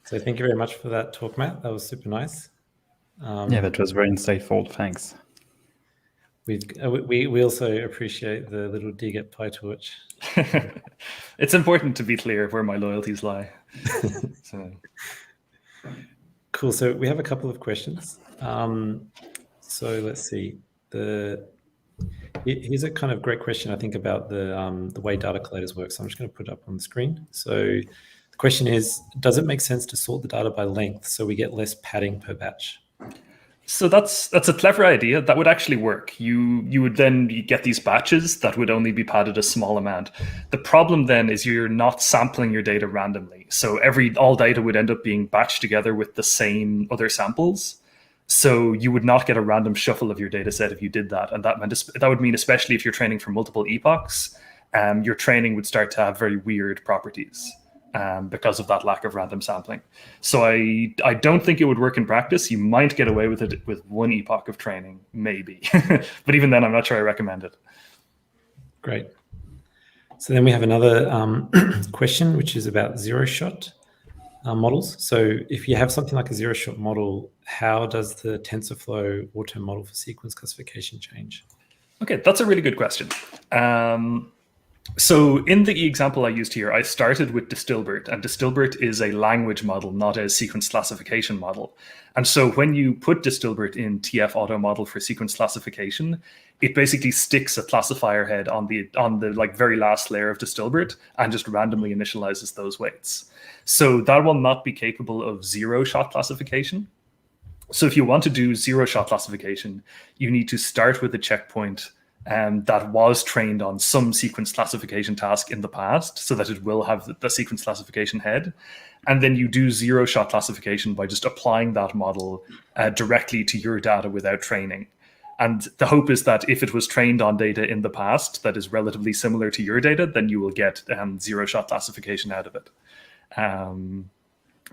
So thank you very much for that talk, Matt. That was super nice. Yeah, that was very insightful. Thanks. We also appreciate the little dig at PyTorch. It's important to be clear where my loyalties lie. Cool. So we have a couple of questions. So let's see. Here's a kind of great question, I think, about the way data collators work. So I'm just going to put it up on the screen. So the question is, does it make sense to sort the data by length so we get less padding per batch? So that's a clever idea. That would actually work. You would then get these batches that would only be padded a small amount. The problem then is you're not sampling your data randomly. So all data would end up being batched together with the same other samples. So you would not get a random shuffle of your data set if you did that. And that would mean, especially if you're training for multiple epochs, your training would start to have very weird properties. Because of that lack of random sampling. So I don't think it would work in practice. You might get away with it with one epoch of training, maybe. But even then, I'm not sure I recommend it. Great. So then we have another question, which is about zero-shot models. So if you have something like a zero-shot model, how does the TensorFlow auto model for sequence classification change? Okay, that's a really good question. So in the example I used here, I started with Distilbert, and Distilbert is a language model, not a sequence classification model. And so when you put Distilbert in TF auto model for sequence classification, it basically sticks a classifier head on the like very last layer of Distilbert and just randomly initializes those weights. So that will not be capable of zero-shot classification. So if you want to do zero-shot classification, you need to start with a checkpoint that was trained on some sequence classification task in the past, so that it will have the sequence classification head. And then you do zero-shot classification by just applying that model directly to your data without training. And the hope is that if it was trained on data in the past that is relatively similar to your data, then you will get zero-shot classification out of it.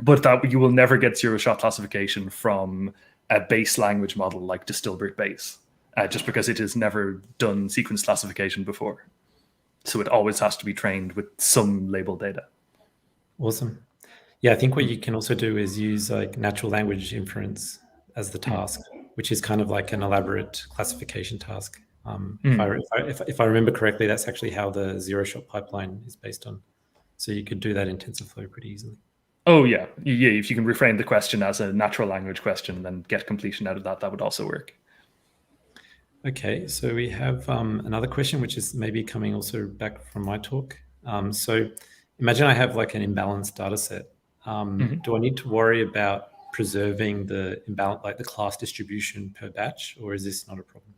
But that you will never get zero-shot classification from a base language model like Distilbert base. Just because it has never done sequence classification before. So it always has to be trained with some labeled data. Awesome. Yeah, I think what you can also do is use like natural language inference as the task, which is kind of like an elaborate classification task. If I remember correctly, that's actually how the zero-shot pipeline is based on. So you could do that in TensorFlow pretty easily. Oh, yeah. If you can reframe the question as a natural language question, then get completion out of that, that would also work. Okay, so we have another question, which is maybe coming also back from my talk. So imagine I have like an imbalanced data set. Do I need to worry about preserving the imbalance, like the class distribution per batch, or is this not a problem?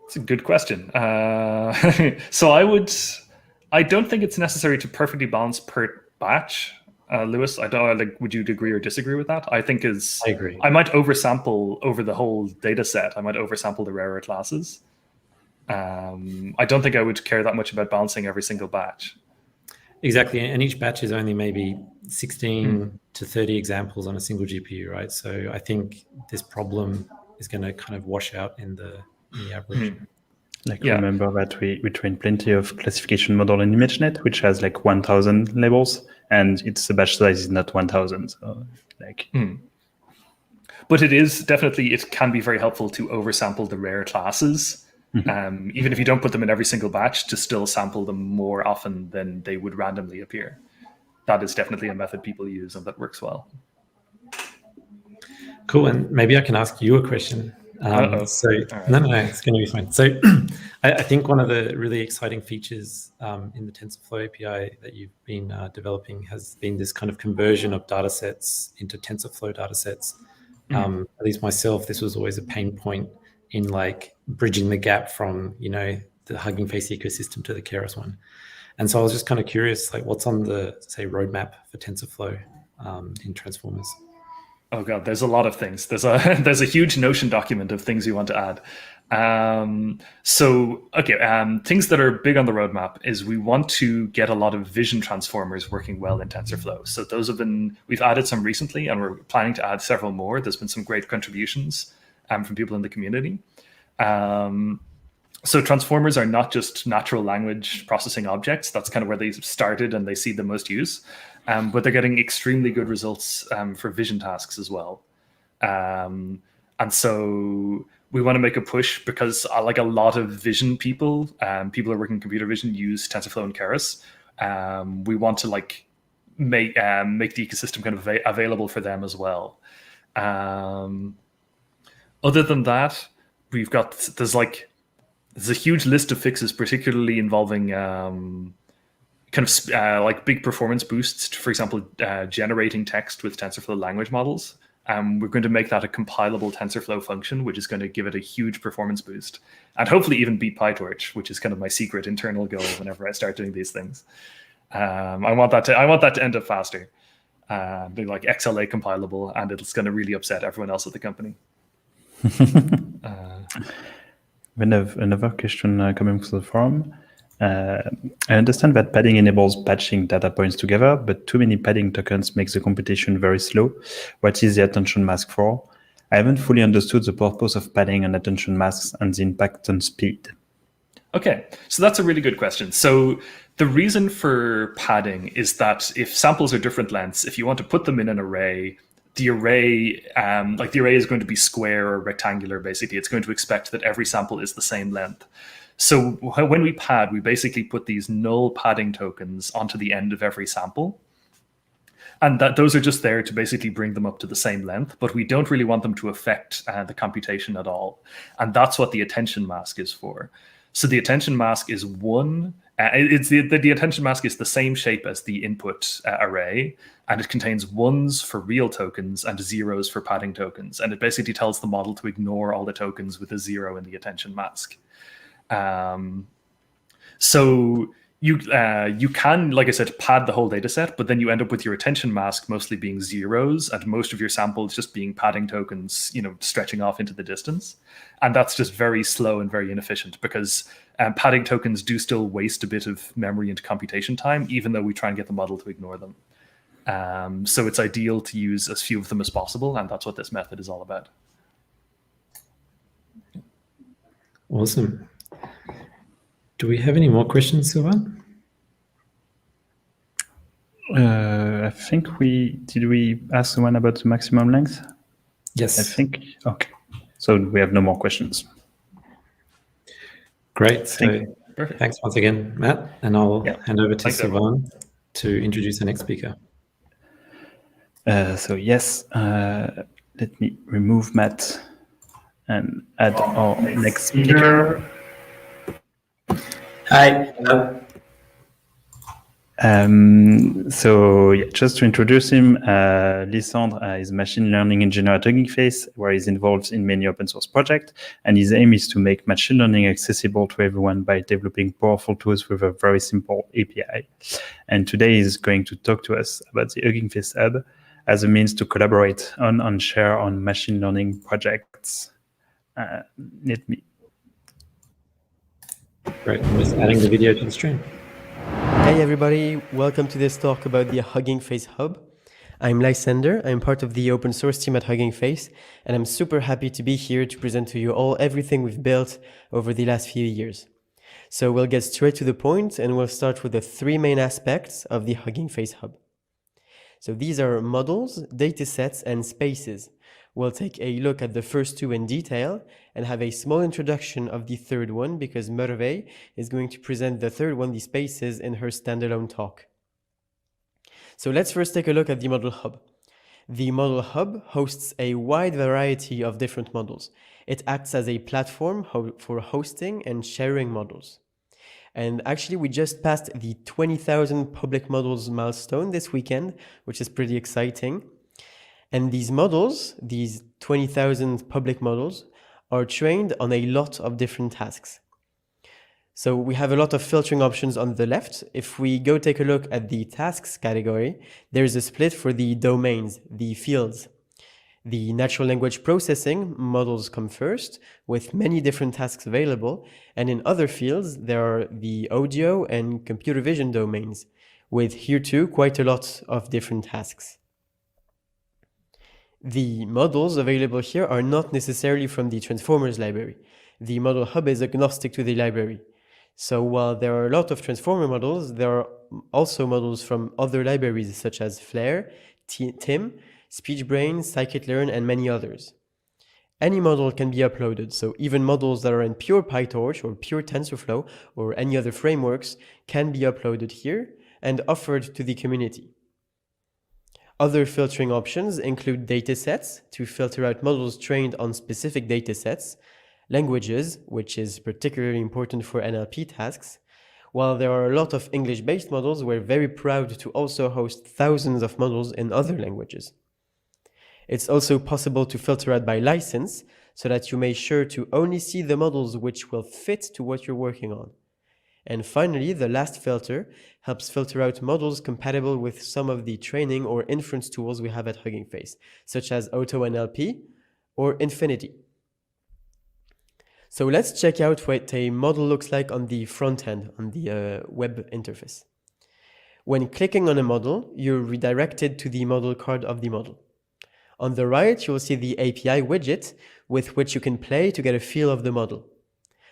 It's a good question. So I don't think it's necessary to perfectly balance per batch. Lewis, I don't like. Would you agree or disagree with that? I agree. I might oversample over the whole data set. I might oversample the rarer classes. I don't think I would care that much about balancing every single batch. Exactly, and each batch is only maybe 16 to 30 examples on a single GPU, right? So I think this problem is going to kind of wash out in the average. Remember that we trained plenty of classification model in ImageNet, which has like 1,000 labels, and its batch size is not 1,000. So But it can be very helpful to oversample the rare classes, even if you don't put them in every single batch, to still sample them more often than they would randomly appear. That is definitely a method people use, and that works well. Cool, and maybe I can ask you a question. No, it's going to be fine. So I think one of the really exciting features in the TensorFlow API that you've been developing has been this kind of conversion of data sets into TensorFlow data sets. At least myself, this was always a pain point in like bridging the gap from, the Hugging Face ecosystem to the Keras one. And so I was just kind of curious, like what's on the, say, roadmap for TensorFlow in Transformers? Oh God, there's a lot of things. There's a huge Notion document of things you want to add. Things that are big on the roadmap is we want to get a lot of vision transformers working well in TensorFlow. So we've added some recently, and we're planning to add several more. There's been some great contributions from people in the community. So transformers are not just natural language processing objects. That's kind of where they started and they see the most use. But they're getting extremely good results for vision tasks as well. And so we want to make a push because like a lot of vision people who are working in computer vision use TensorFlow and Keras. We want to like make the ecosystem kind of available for them as well. Other than that, there's a huge list of fixes, particularly involving like big performance boosts. For example, generating text with TensorFlow language models We're going to make that a compilable TensorFlow function, which is going to give it a huge performance boost, and hopefully even beat PyTorch, which is kind of my secret internal goal whenever I start doing these things. I want that to end up faster, be like XLA compilable, and it's going to really upset everyone else at the company. We have another question coming from the forum. I understand that padding enables patching data points together, but too many padding tokens makes the computation very slow. What is the attention mask for? I haven't fully understood the purpose of padding and attention masks and the impact on speed. Okay, so that's a really good question. So the reason for padding is that if samples are different lengths, if you want to put them in an array, the array is going to be square or rectangular, basically. It's going to expect that every sample is the same length. So when we pad, we basically put these null padding tokens onto the end of every sample. And those are just there to basically bring them up to the same length, but we don't really want them to affect the computation at all. And that's what the attention mask is for. So the attention mask is the attention mask is the same shape as the input array, and it contains ones for real tokens and zeros for padding tokens. And it basically tells the model to ignore all the tokens with a 0 in the attention mask. So you can, like I said, pad the whole data set, but then you end up with your attention mask mostly being zeros and most of your samples just being padding tokens, stretching off into the distance. And that's just very slow and very inefficient because padding tokens do still waste a bit of memory and computation time, even though we try and get the model to ignore them. So it's ideal to use as few of them as possible, and that's what this method is all about. Awesome. Do we have any more questions, Sylvain? I think did we ask the one about the maximum length? Yes. I think, okay. So we have no more questions. Great. So Perfect. Thanks once again, Matt. And I'll hand over to Thanks, Sylvain to introduce the next speaker. So yes, let me remove Matt and add our next speaker. Hi. So yeah, just to introduce him, Lysandre is a machine learning engineer at Hugging Face, where he's involved in many open source projects. And his aim is to make machine learning accessible to everyone by developing powerful tools with a very simple API. And today he's going to talk to us about the Hugging Face Hub as a means to collaborate on and share on machine learning projects. Let me. Great. I'm just adding the video to the stream. Hey everybody, welcome to this talk about the Hugging Face Hub. I'm Lysandre, I'm part of the open source team at Hugging Face, and I'm super happy to be here to present to you all everything we've built over the last few years. So we'll get straight to the point, and we'll start with the three main aspects of the Hugging Face Hub. So these are models, datasets, and spaces. We'll take a look at the first two in detail and have a small introduction of the third one because Merve is going to present the third one, the spaces, in her standalone talk. So let's first take a look at the Model Hub. The Model Hub hosts a wide variety of different models. It acts as a platform for hosting and sharing models. And actually, we just passed the 20,000 public models milestone this weekend, which is pretty exciting. And these models, these 20,000 public models, are trained on a lot of different tasks. So we have a lot of filtering options on the left. If we go take a look at the tasks category, there's a split for the domains, the fields. The natural language processing models come first, with many different tasks available. And in other fields, there are the audio and computer vision domains, with here too quite a lot of different tasks. The models available here are not necessarily from the Transformers library. The Model Hub is agnostic to the library. So while there are a lot of Transformer models, there are also models from other libraries such as Flare, TIM, SpeechBrain, Scikit-learn, and many others. Any model can be uploaded, so even models that are in pure PyTorch or pure TensorFlow or any other frameworks can be uploaded here and offered to the community. Other filtering options include datasets to filter out models trained on specific datasets, languages, which is particularly important for NLP tasks. While there are a lot of English-based models, we're very proud to also host thousands of models in other languages. It's also possible to filter out by license so that you make sure to only see the models which will fit to what you're working on. And finally, the last filter helps filter out models compatible with some of the training or inference tools we have at Hugging Face, such as AutoNLP or Infinity. So let's check out what a model looks like on the front end, on the web interface. When clicking on a model, you're redirected to the model card of the model. On the right, you'll see the API widget with which you can play to get a feel of the model.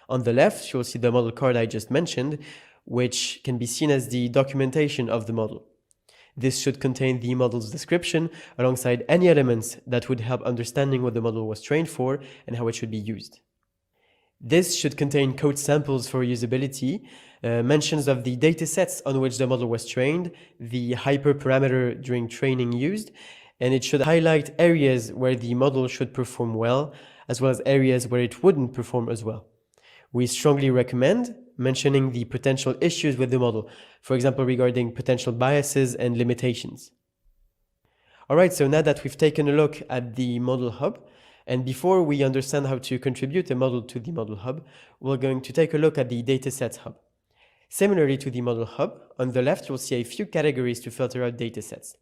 On the left, you'll see the model card I just mentioned, which can be seen as the documentation of the model. This should contain the model's description alongside any elements that would help understanding what the model was trained for and how it should be used. This should contain code samples for usability, mentions of the datasets on which the model was trained, the hyperparameter during training used, and it should highlight areas where the model should perform well, as well as areas where it wouldn't perform as well. We strongly recommend mentioning the potential issues with the model, for example, regarding potential biases and limitations. All right, so now that we've taken a look at the Model Hub, and before we understand how to contribute a model to the Model Hub, we're going to take a look at the Datasets Hub. Similarly to the Model Hub, on the left you'll see a few categories to filter out datasets.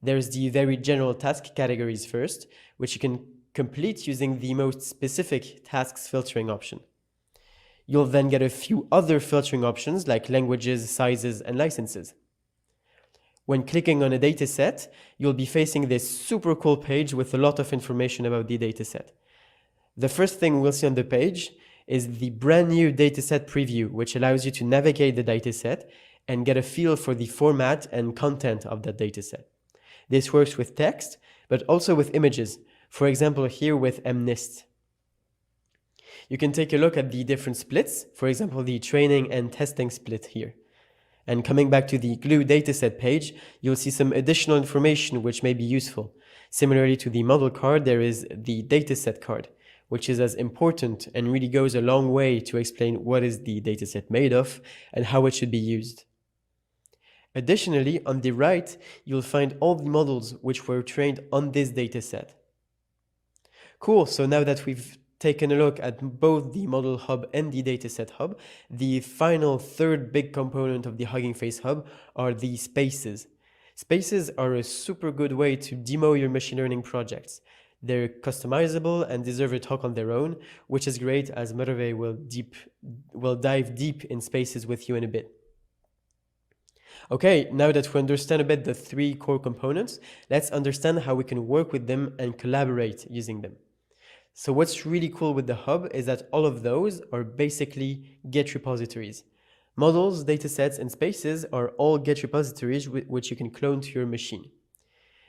There's the very general task categories first, which you can complete using the most specific tasks filtering option. You'll then get a few other filtering options like languages, sizes, and licenses. When clicking on a dataset, you'll be facing this super cool page with a lot of information about the dataset. The first thing we'll see on the page is the brand new dataset preview, which allows you to navigate the dataset and get a feel for the format and content of that dataset. This works with text, but also with images, for example here with MNIST. You can take a look at the different splits, for example the training and testing split here. And coming back to the GLUE dataset page, you'll see some additional information which may be useful. Similarly to the model card, there is the dataset card, which is as important and really goes a long way to explain what is the dataset made of and how it should be used. Additionally, on the right, you'll find all the models which were trained on this dataset. Cool, so now that we've taken a look at both the Model Hub and the Dataset Hub, the final third big component of the Hugging Face Hub are the spaces. Spaces are a super good way to demo your machine learning projects. They're customizable and deserve a talk on their own, which is great as Merve will dive deep in spaces with you in a bit. Okay, now that we understand a bit the three core components, let's understand how we can work with them and collaborate using them. So what's really cool with the hub is that all of those are basically Git repositories. Models, datasets, and spaces are all Git repositories which you can clone to your machine.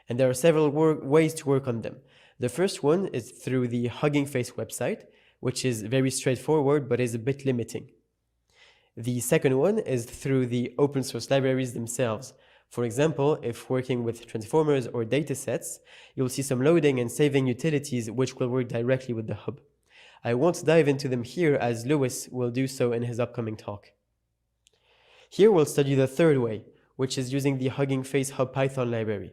And there are several ways to work on them. The first one is through the Hugging Face website, which is very straightforward but is a bit limiting. The second one is through the open source libraries themselves. For example, if working with transformers or datasets, you'll see some loading and saving utilities which will work directly with the hub. I won't dive into them here as Lewis will do so in his upcoming talk. Here we'll study the third way, which is using the Hugging Face Hub Python library.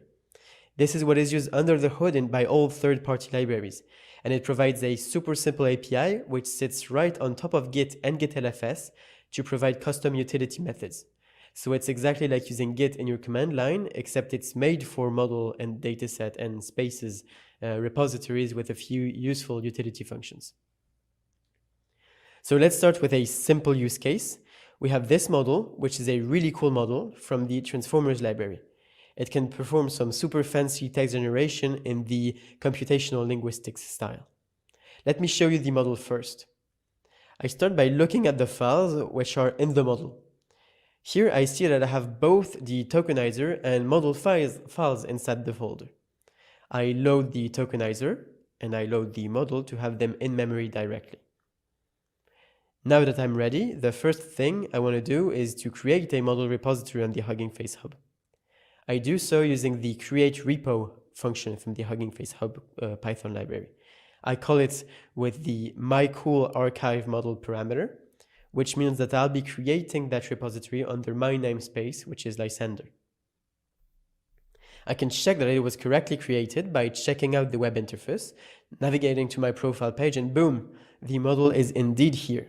This is what is used under the hood and by all third-party libraries, and it provides a super simple API which sits right on top of Git and GitLFS to provide custom utility methods. So it's exactly like using Git in your command line, except it's made for model and dataset and spaces repositories with a few useful utility functions. So let's start with a simple use case. We have this model, which is a really cool model from the Transformers library. It can perform some super fancy text generation in the computational linguistics style. Let me show you the model first. I start by looking at the files which are in the model. Here I see that I have both the tokenizer and model files inside the folder. I load the tokenizer and I load the model to have them in memory directly. Now that I'm ready, the first thing I want to do is to create a model repository on the Hugging Face Hub. I do so using the create repo function from the Hugging Face Hub Python library. I call it with the myCoolArchive model parameter, which means that I'll be creating that repository under my namespace, which is Lysandre. I can check that it was correctly created by checking out the web interface, navigating to my profile page, and boom, the model is indeed here.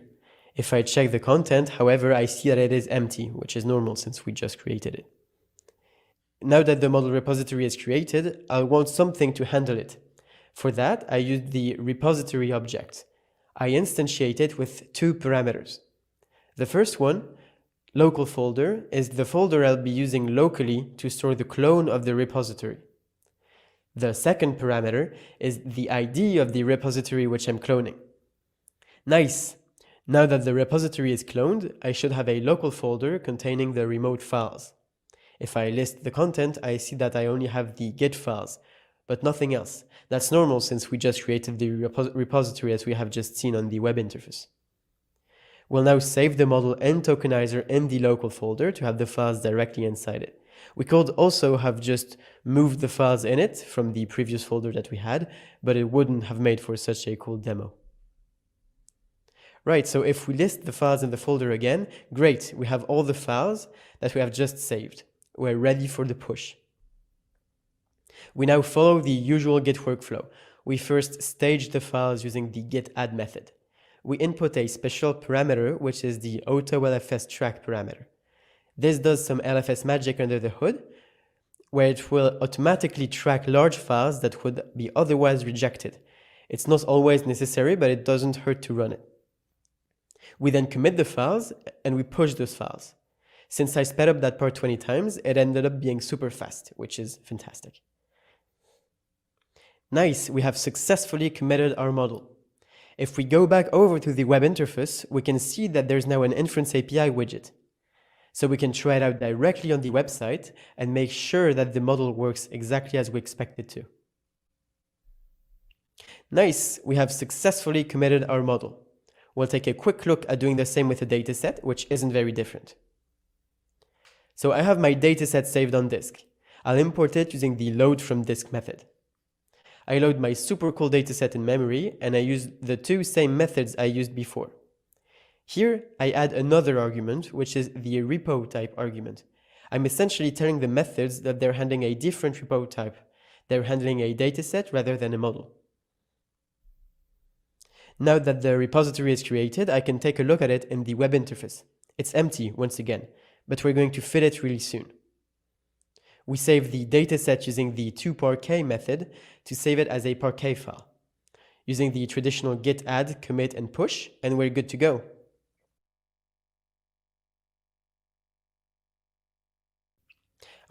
If I check the content, however, I see that it is empty, which is normal since we just created it. Now that the model repository is created, I want something to handle it. For that, I use the repository object. I instantiate it with two parameters. The first one, local folder, is the folder I'll be using locally to store the clone of the repository. The second parameter is the ID of the repository which I'm cloning. Nice! Now that the repository is cloned, I should have a local folder containing the remote files. If I list the content, I see that I only have the Git files, but nothing else. That's normal since we just created the repository as we have just seen on the web interface. We'll now save the model and tokenizer in the local folder to have the files directly inside it. We could also have just moved the files in it from the previous folder that we had, but it wouldn't have made for such a cool demo. Right, so if we list the files in the folder again, great, we have all the files that we have just saved. We're ready for the push. We now follow the usual Git workflow. We first stage the files using the git add method. We input a special parameter, which is the auto-LFS track parameter. This does some LFS magic under the hood, where it will automatically track large files that would be otherwise rejected. It's not always necessary, but it doesn't hurt to run it. We then commit the files, and we push those files. Since I sped up that part 20 times, it ended up being super fast, which is fantastic. Nice, we have successfully committed our model. If we go back over to the web interface, we can see that there's now an Inference API widget. So we can try it out directly on the website and make sure that the model works exactly as we expect it to. Nice, we have successfully committed our model. We'll take a quick look at doing the same with a dataset, which isn't very different. So I have my dataset saved on disk. I'll import it using the load from disk method. I load my super cool dataset in memory, and I use the two same methods I used before. Here, I add another argument, which is the repo type argument. I'm essentially telling the methods that they're handling a different repo type. They're handling a dataset rather than a model. Now that the repository is created, I can take a look at it in the web interface. It's empty once again, but we're going to fit it really soon. We save the dataset using the toParquet method to save it as a Parquet file, using the traditional git add, commit, and push, and we're good to go.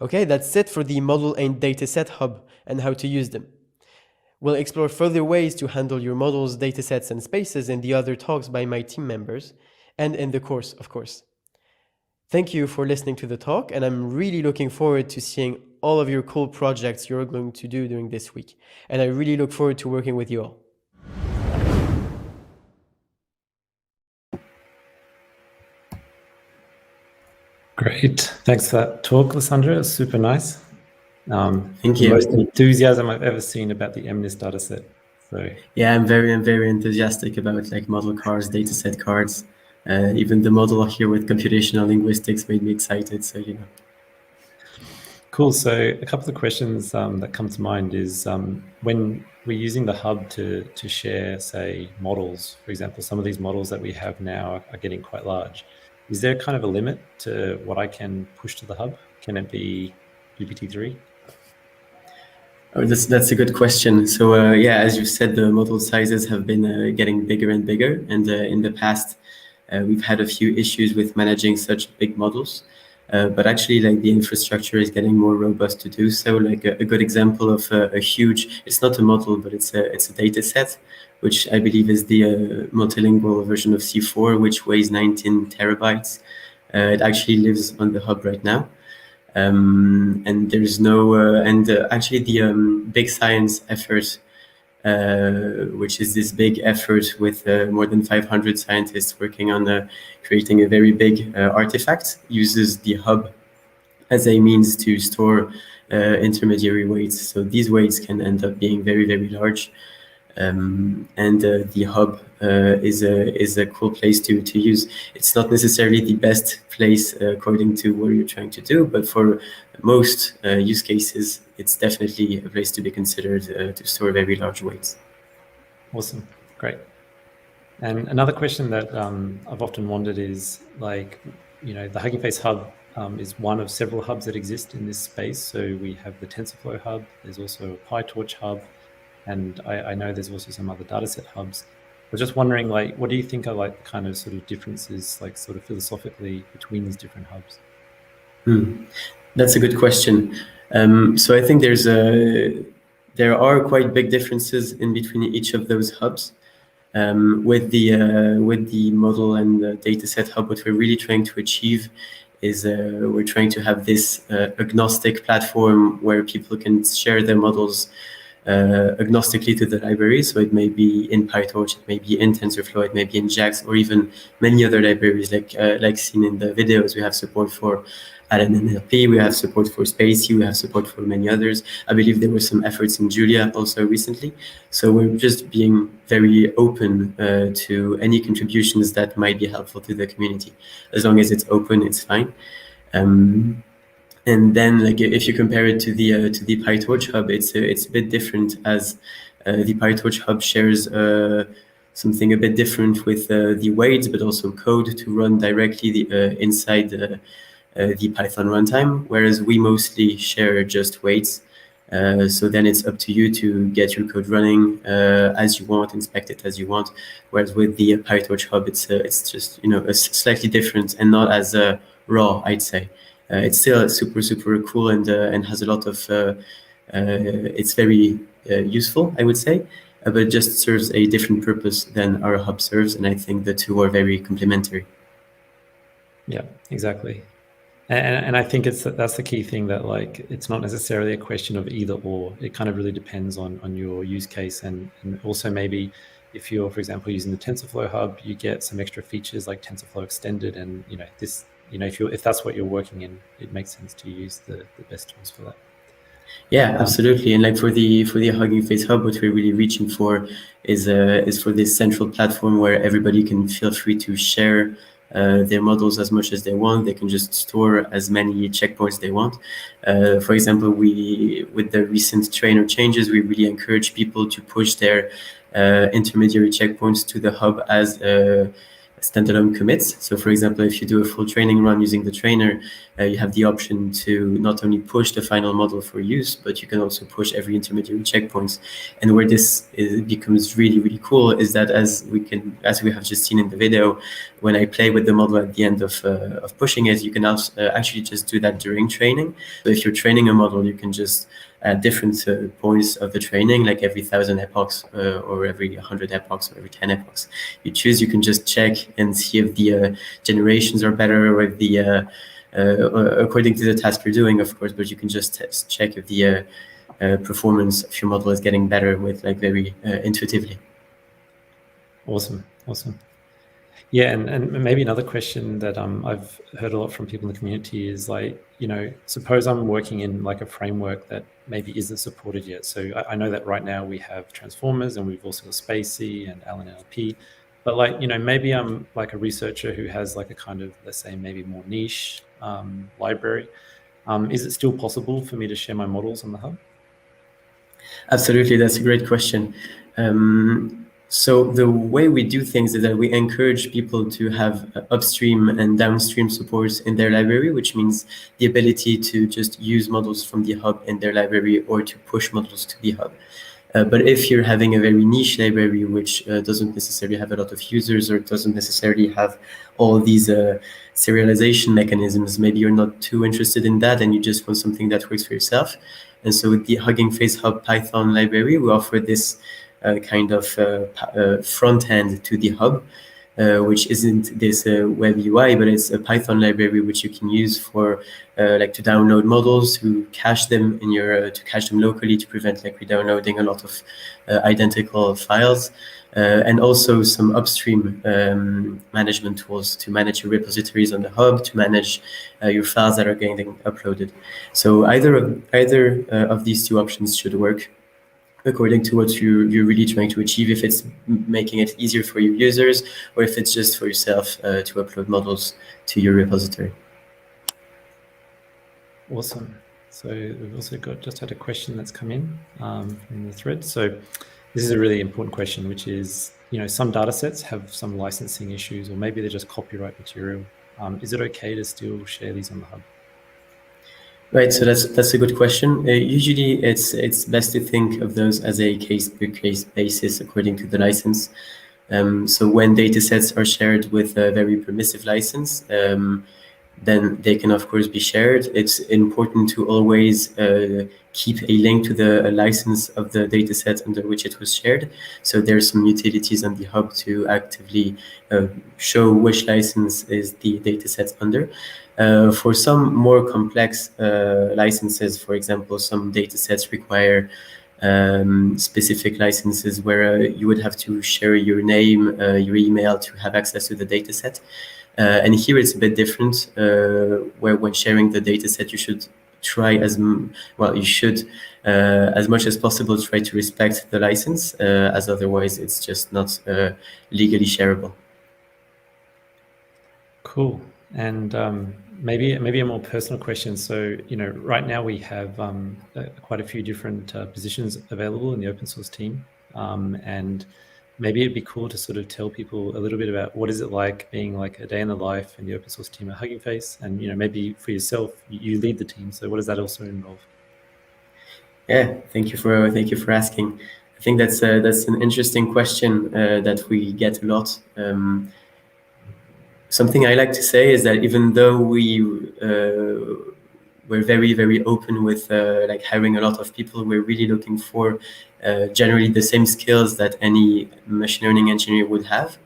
Okay, that's it for the model and dataset hub and how to use them. We'll explore further ways to handle your models, datasets, and spaces in the other talks by my team members, and in the course, of course. Thank you for listening to the talk, and I'm really looking forward to seeing all of your cool projects you're going to do during this week. And I really look forward to working with you all. Great. Thanks for that talk, Lysandre. It was super nice. Thank you. The most enthusiasm I've ever seen about the MNIST dataset. So Yeah, I'm very enthusiastic about like model cards, dataset cards. Even the model here with computational linguistics made me excited. So cool. So a couple of questions that come to mind is when we're using the hub to share, say, models, for example, some of these models that we have now are getting quite large. Is there kind of a limit to what I can push to the hub? Can it be GPT-3? Oh, that's a good question. So yeah, as you said, the model sizes have been getting bigger and bigger, and in the past we've had a few issues with managing such big models. But actually, like the infrastructure is getting more robust to do so. Like a good example of a huge, it's not a model, but it's a data set, which I believe is the multilingual version of C4, which weighs 19 terabytes. It actually lives on the hub right now. And there's no, actually the big science effort, which is this big effort with more than 500 scientists working on creating a very big artifact, uses the hub as a means to store intermediary weights. So these weights can end up being very, very large. And the hub is a cool place to use. It's not necessarily the best place according to what you're trying to do, but for most use cases, it's definitely a place to be considered to store very large weights. Awesome, great. And another question that I've often wondered is, like, the Hugging Face Hub is one of several hubs that exist in this space. So we have the TensorFlow hub, there's also a PyTorch hub, and I know there's also some other dataset hubs. I was just wondering, like, what do you think are like kind of sort of differences, like sort of philosophically, between these different hubs? That's a good question. So I think there are quite big differences in between each of those hubs. With the model and the dataset hub, what we're really trying to achieve is we're trying to have this agnostic platform where people can share their models agnostically to the library. So it may be in PyTorch, it may be in TensorFlow, it may be in JAX, or even many other libraries like seen in the videos. We have support for LNNLP, we have support for Spacey, we have support for many others. I believe there were some efforts in Julia also recently. So we're just being very open to any contributions that might be helpful to the community. As long as it's open, it's fine. And then, like, if you compare it to the PyTorch hub, it's a bit different, as the PyTorch hub shares something a bit different with the weights, but also code to run directly inside the Python runtime, whereas we mostly share just weights. So then it's up to you to get your code running as you want, inspect it as you want. Whereas with the PyTorch hub, it's just slightly different and not as raw, I'd say. It's still super cool and has a lot of. It's very useful, I would say, but it just serves a different purpose than our hub serves, and I think the two are very complementary. Yeah, exactly. And I think that's the key thing, that like it's not necessarily a question of either or. It kind of really depends on your use case, and also maybe if you're, for example, using the TensorFlow hub, you get some extra features like TensorFlow Extended, and if that's what you're working in, it makes sense to use the best tools for that. Yeah, absolutely. And like for the Hugging Face hub, what we're really reaching for is for this central platform where everybody can feel free to share their models as much as they want. They can just store as many checkpoints they want. For example, with the recent trainer changes, we really encourage people to push their intermediary checkpoints to the hub as standalone commits. So for example, if you do a full training run using the trainer, you have the option to not only push the final model for use, but you can also push every intermediary checkpoints. And where this becomes really cool is that as we have just seen in the video, when I play with the model at the end of pushing it, you can also actually just do that during training. So if you're training a model, you can just at different points of the training, like every 1,000 epochs or every 100 epochs or every 10 epochs, you choose, you can just check and see if the generations are better, or if the according to the task you're doing, of course, but you can just check if the performance of your model is getting better with like very intuitively. Awesome. Yeah, and maybe another question that I've heard a lot from people in the community is like, suppose I'm working in like a framework that maybe isn't supported yet. So I know that right now we have Transformers and we've also got Spacey and LNLP, but like, maybe I'm like a researcher who has like a kind of, let's say, maybe more niche library. Is it still possible for me to share my models on the hub? Absolutely, that's a great question. So the way we do things is that we encourage people to have upstream and downstream supports in their library, which means the ability to just use models from the hub in their library or to push models to the hub. But if you're having a very niche library, which doesn't necessarily have a lot of users or doesn't necessarily have all these serialization mechanisms, maybe you're not too interested in that and you just want something that works for yourself. And so with the Hugging Face Hub Python library, we offer this kind of front end to the hub, which isn't this web UI, but it's a Python library which you can use for like to download models, to cache them in your to cache them locally to prevent like re-downloading a lot of identical files, and also some upstream management tools to manage your repositories on the hub, to manage your files that are getting uploaded. So either of these two options should work. according to what you're really trying to achieve, if it's making it easier for your users or if it's just for yourself to upload models to your repository. Awesome. So we've also just had a question that's come in from the thread. So this is a really important question, which is, some data sets have some licensing issues, or maybe they're just copyright material. Is it okay to still share these on the hub? Right, so that's a good question. Usually, it's best to think of those as a case-per-case basis according to the license. So when datasets are shared with a very permissive license, then they can of course be shared. It's important to always keep a link to the license of the dataset under which it was shared. So there's some utilities on the hub to actively show which license is the dataset under. For some more complex licenses, for example, some datasets require specific licenses where you would have to share your name, your email to have access to the dataset. And here it's a bit different, where when sharing the dataset, you should try as much as possible try to respect the license, as otherwise it's just not legally shareable. Cool. And maybe a more personal question. So, right now we have quite a few different positions available in the open source team, and maybe it'd be cool to sort of tell people a little bit about what is it like being like a day in the life in the open source team at Hugging Face, and maybe for yourself, you lead the team. So what does that also involve? Yeah, thank you for asking. I think that's an interesting question that we get a lot. Something I like to say is that even though we're very, very open with like hiring a lot of people, we're really looking for generally the same skills that any machine learning engineer would have.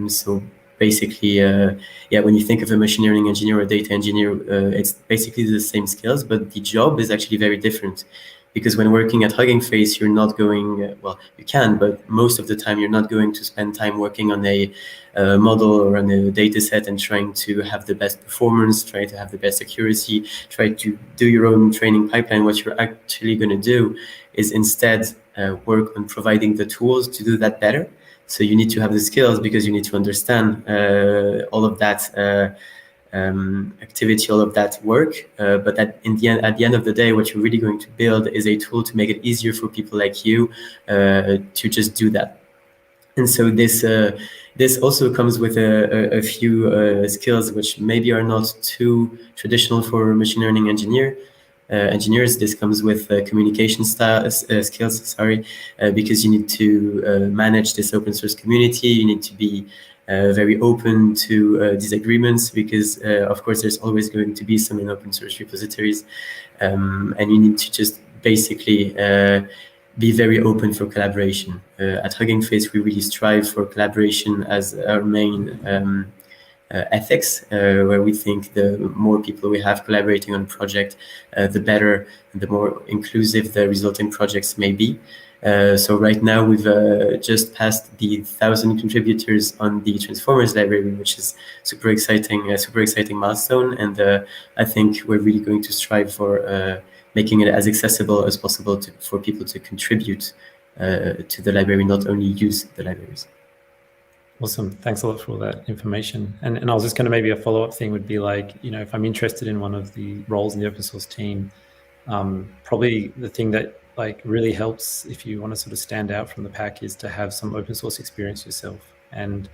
So basically, when you think of a machine learning engineer or data engineer, it's basically the same skills, but the job is actually very different. Because when working at Hugging Face, you're not going, you can, but most of the time you're not going to spend time working on a model or on a data set and trying to have the best performance, try to have the best accuracy, try to do your own training pipeline. What you're actually going to do is instead work on providing the tools to do that better. So you need to have the skills because you need to understand all of that activity, all of that work. But at the end of the day, what you're really going to build is a tool to make it easier for people like you to just do that. And so this also comes with a few skills which maybe are not too traditional for machine learning engineers. This comes with communication skills, because you need to manage this open source community. You need to be very open to disagreements because, of course, there's always going to be some in open source repositories. And you need to just basically be very open for collaboration. At Hugging Face, we really strive for collaboration as our main ethics, where we think the more people we have collaborating on a project, the better and the more inclusive the resulting projects may be. So right now we've just passed the 1,000 contributors on the Transformers library, which is super exciting milestone. And I think we're really going to strive for making it as accessible as possible for people to contribute to the library, not only use the libraries. Awesome. Thanks a lot for all that information. And I was just going to maybe a follow-up thing would be like, if I'm interested in one of the roles in the open source team, probably the thing that like really helps if you want to sort of stand out from the pack is to have some open source experience yourself. And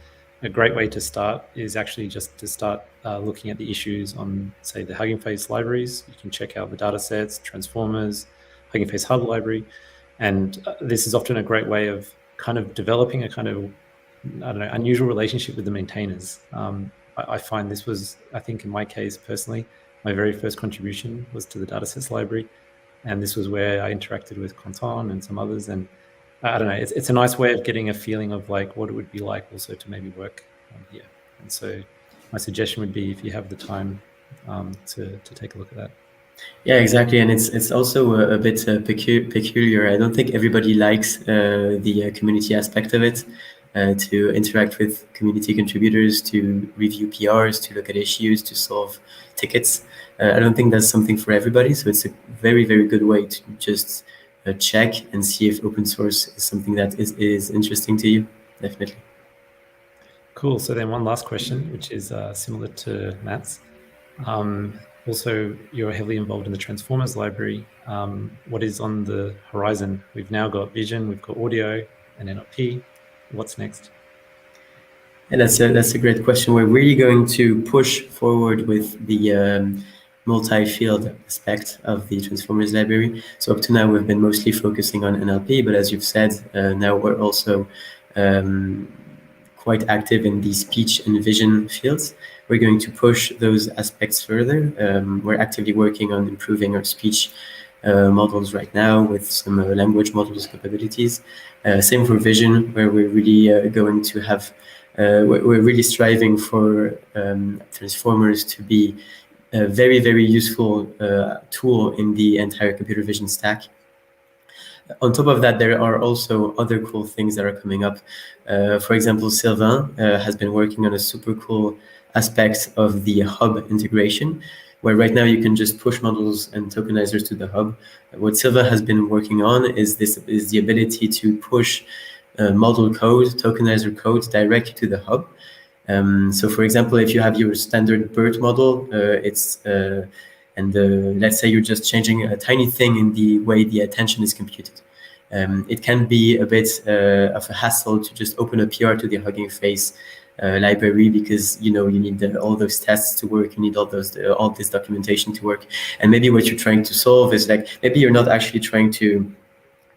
a great way to start is actually just to start looking at the issues on, say, the Hugging Face libraries. You can check out the Datasets, Transformers, Hugging Face Hub library. And this is often a great way of kind of developing a kind of, unusual relationship with the maintainers. I find this was, I think in my case personally, my very first contribution was to the Datasets library. And this was where I interacted with Quentin and some others. And I don't know, it's a nice way of getting a feeling of like what it would be like also to maybe work here. And so my suggestion would be if you have the time to take a look at that. Yeah, exactly. And it's also a bit peculiar. I don't think everybody likes the community aspect of it. To interact with community contributors, to review PRs, to look at issues, to solve tickets. I don't think that's something for everybody. So it's a very, very good way to just check and see if open source is something that is interesting to you. Definitely. Cool. So then one last question, which is similar to Matt's. Also, you're heavily involved in the Transformers library. What is on the horizon? We've now got vision, we've got audio and NLP. What's next? And that's a great question. We're really going to push forward with the multi-field aspect of the Transformers library. So up to now, we've been mostly focusing on NLP, but as you've said, now we're also quite active in the speech and vision fields. We're going to push those aspects further. We're actively working on improving our speech models right now with some language models capabilities. Same for vision, where we're really going to have we're really striving for Transformers to be a very, very useful tool in the entire computer vision stack. On top of that, there are also other cool things that are coming up. For example, Sylvain has been working on a super cool aspect of the hub integration, where right now you can just push models and tokenizers to the hub. What Sylvain has been working on is the ability to push model code, tokenizer code directly to the hub. So for example, if you have your standard BERT model, let's say you're just changing a tiny thing in the way the attention is computed. It can be a bit of a hassle to just open a PR to the Hugging Face library, because you need all those tests to work, you need all this documentation to work. And maybe what you're trying to solve is maybe you're not actually trying to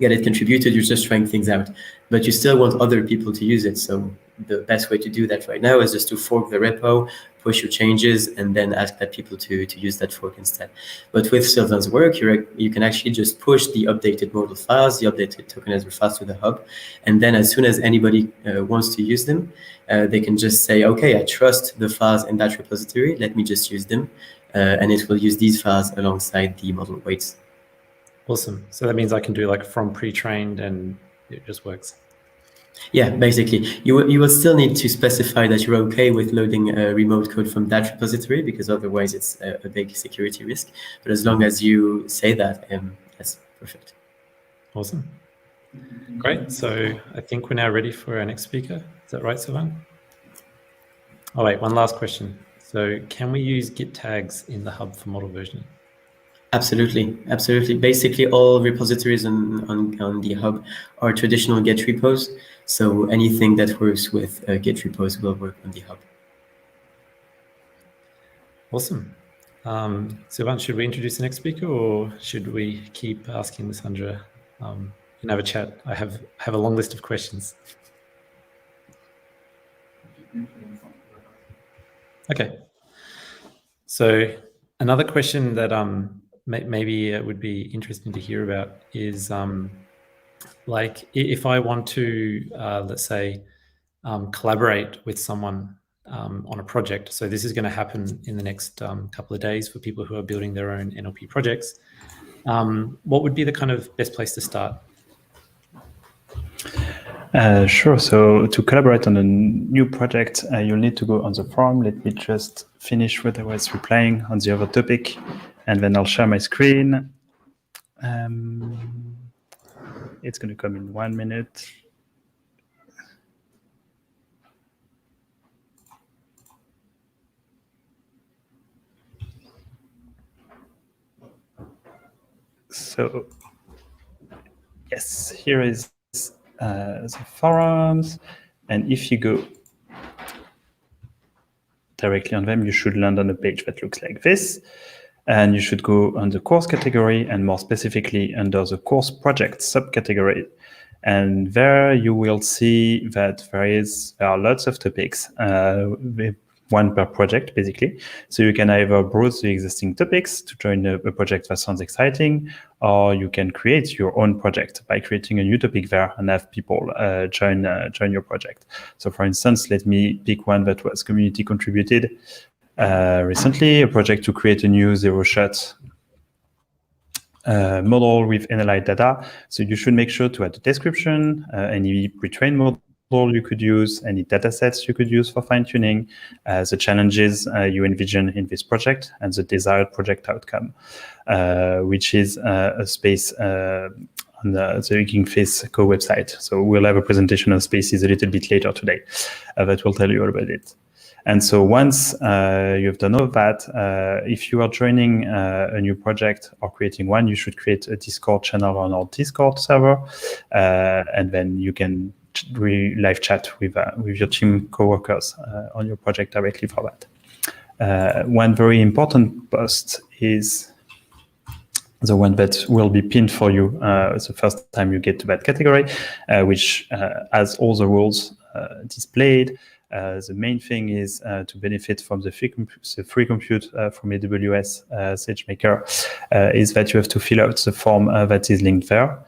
get it contributed, you're just trying things out, but you still want other people to use it. So the best way to do that right now is just to fork the repo, push your changes, and then ask that people to use that fork instead. But with Sylvain's work, you can actually just push the updated model files, the updated tokenizer files to the hub, and then as soon as anybody wants to use them, they can just say, okay, I trust the files in that repository, let me just use them, and it will use these files alongside the model weights. Awesome. So that means I can do from pre-trained and it just works. Yeah, basically, you will still need to specify that you're okay with loading remote code from that repository, because otherwise it's a big security risk. But as long as you say that, that's perfect. Awesome. Great. So I think we're now ready for our next speaker. Is that right, Sylvain? Oh, wait, one last question. So can we use Git tags in the hub for model versioning? Absolutely, absolutely. Basically, all repositories on the hub are traditional Git repos. So anything that works with Git repos will work on the hub. Awesome. Sylvain, should we introduce the next speaker, or should we keep asking Lysandre and have a chat? I have a long list of questions. Okay. So another question that maybe it would be interesting to hear about is if I want to, let's say, collaborate with someone on a project. So this is going to happen in the next couple of days for people who are building their own NLP projects. What would be the kind of best place to start? Sure. So to collaborate on a new project, you'll need to go on the forum. Let me just finish what I was replying on the other topic, and then I'll share my screen. It's going to come in 1 minute. So, yes, here is the forums, and if you go directly on them, you should land on a page that looks like this, and you should go on the course category, and more specifically under the course project subcategory, and there you will see that there are lots of topics, one per project basically. So you can either browse the existing topics to join a project that sounds exciting, or you can create your own project by creating a new topic there and have people join your project. So for instance, let me pick one that was community contributed recently, a project to create a new zero-shot model with NLI data. So you should make sure to add the description, any pre-trained model you could use, any data sets you could use for fine-tuning, the challenges you envision in this project, and the desired project outcome, which is a space on the Hugging Face Co website. So we'll have a presentation of Spaces a little bit later today that will tell you all about it. And so once you've done all that, if you are joining a new project or creating one, you should create a Discord channel on our Discord server, and then you can live chat with your team coworkers on your project directly for that. One very important post is the one that will be pinned for you the first time you get to that category, which has all the rules displayed. The main thing is to benefit from the free compute from AWS SageMaker is that you have to fill out the form that is linked there,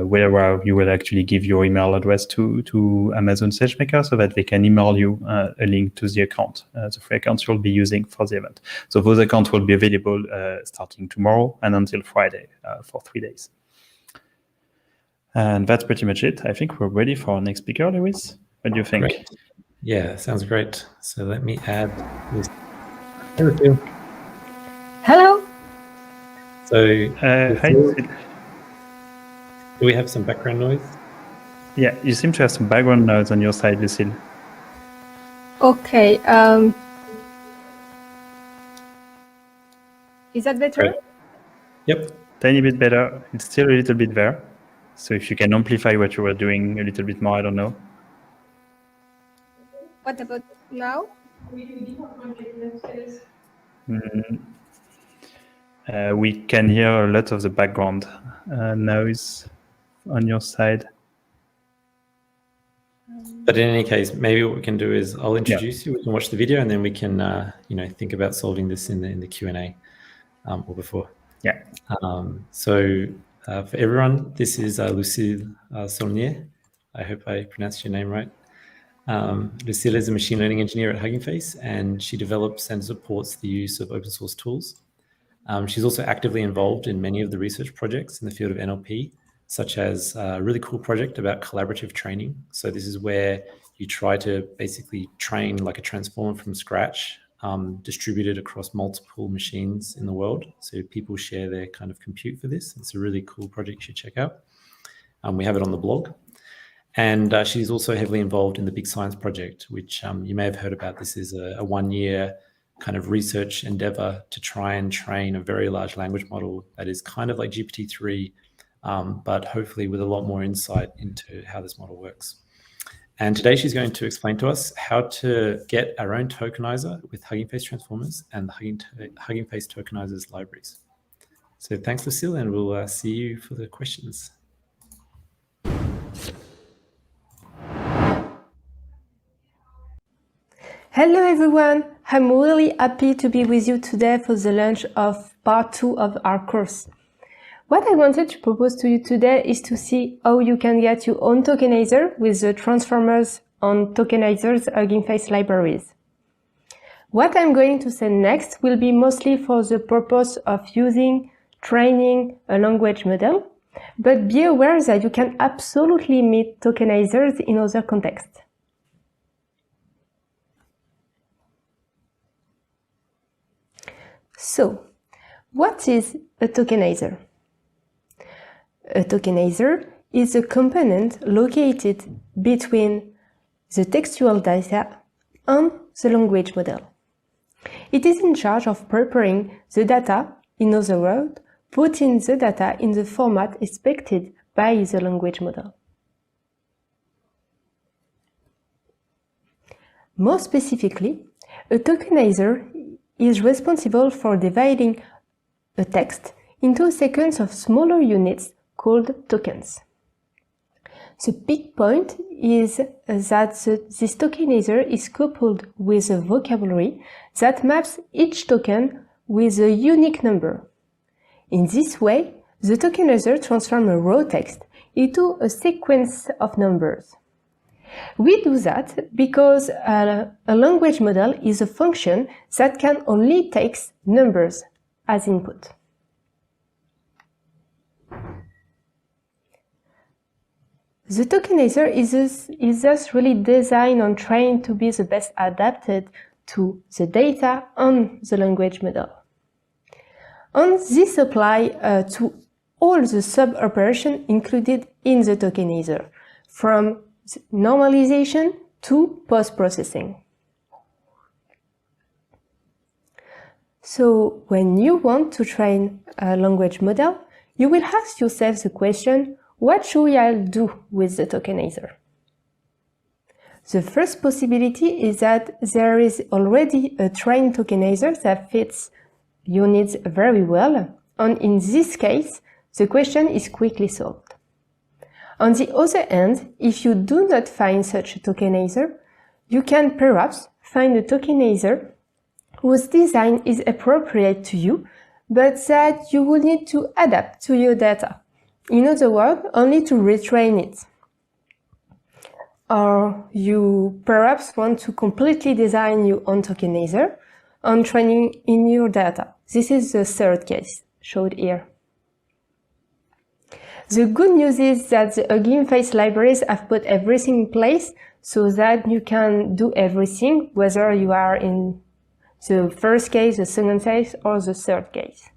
where you will actually give your email address to Amazon SageMaker so that they can email you a link to the account, the free account you'll be using for the event. So those accounts will be available starting tomorrow and until Friday for 3 days. And that's pretty much it. I think we're ready for our next speaker, Lewis. What do you think? Great. Yeah, sounds great. So let me add this. Hey, Lucile. Hello. So Hi. do we have some background noise? Yeah, you seem to have some background noise on your side, Lucile. Okay. Is that better? Great. Yep. Tiny bit better. It's still a little bit there. So if you can amplify what you were doing a little bit more, I don't know. What about now? We can hear a lot of the background noise on your side. But in any case, maybe what we can do is I'll introduce you. We can watch the video, and then we can, think about solving this in the Q&A or before. Yeah. So for everyone, this is Lucile Saulnier. I hope I pronounced your name right. Lucile is a machine learning engineer at Hugging Face, and she develops and supports the use of open source tools. She's also actively involved in many of the research projects in the field of NLP, such as a really cool project about collaborative training. So this is where you try to basically train like a transformer from scratch, distributed across multiple machines in the world. So people share their kind of compute for this. It's a really cool project you should check out. We have it on the blog. And she's also heavily involved in the Big Science Project, which you may have heard about. This is a 1-year kind of research endeavor to try and train a very large language model that is kind of like GPT-3, but hopefully with a lot more insight into how this model works. And today she's going to explain to us how to get our own tokenizer with Hugging Face Transformers and the Hugging Face Tokenizers libraries. So thanks, Lucile, and we'll see you for the questions. Hello everyone. I'm really happy to be with you today for the launch of part 2 of our course. What I wanted to propose to you today is to see how you can get your own tokenizer with the Transformers on Tokenizers Hugging Face libraries. What I'm going to say next will be mostly for the purpose of training a language model, but be aware that you can absolutely meet tokenizers in other contexts. So, what is a tokenizer? A tokenizer is a component located between the textual data and the language model. It is in charge of preparing the data, in other words, putting the data in the format expected by the language model. More specifically, a tokenizer is responsible for dividing a text into a sequence of smaller units called tokens. The big point is that this tokenizer is coupled with a vocabulary that maps each token with a unique number. In this way, the tokenizer transforms a raw text into a sequence of numbers. We do that because a language model is a function that can only take numbers as input. The tokenizer is thus really designed and trained to be the best adapted to the data and the language model. And this applies to all the sub-operations included in the tokenizer, from normalization to post-processing. So when you want to train a language model, you will ask yourself the question, what should I do with the tokenizer? The first possibility is that there is already a trained tokenizer that fits your needs very well, and in this case, the question is quickly solved. On the other hand, if you do not find such a tokenizer, you can perhaps find a tokenizer whose design is appropriate to you, but that you will need to adapt to your data. In other words, only to retrain it. Or you perhaps want to completely design your own tokenizer on training in your data. This is the third case, showed here. The good news is that the Hugging Face libraries have put everything in place so that you can do everything, whether you are in the first case, the second case, or the third case.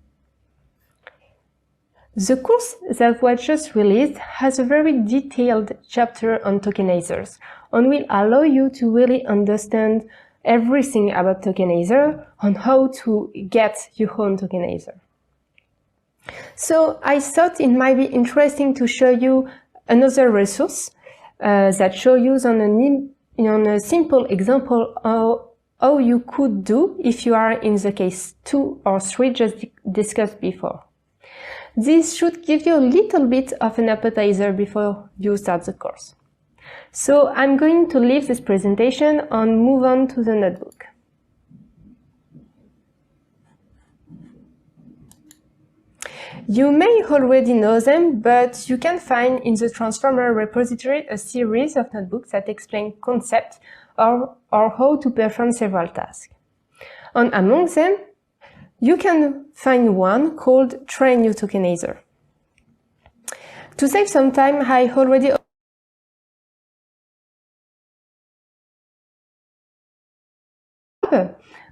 The course that was just released has a very detailed chapter on tokenizers and will allow you to really understand everything about tokenizer and how to get your own tokenizer. So I thought it might be interesting to show you another resource that shows you on a simple example how you could do if you are in the case 2 or 3 just discussed before. This should give you a little bit of an appetizer before you start the course. So I'm going to leave this presentation and move on to the notebook. You may already know them, but you can find in the Transformer repository a series of notebooks that explain concepts or how to perform several tasks. And among them, you can find one called Train Your Tokenizer. To save some time, I already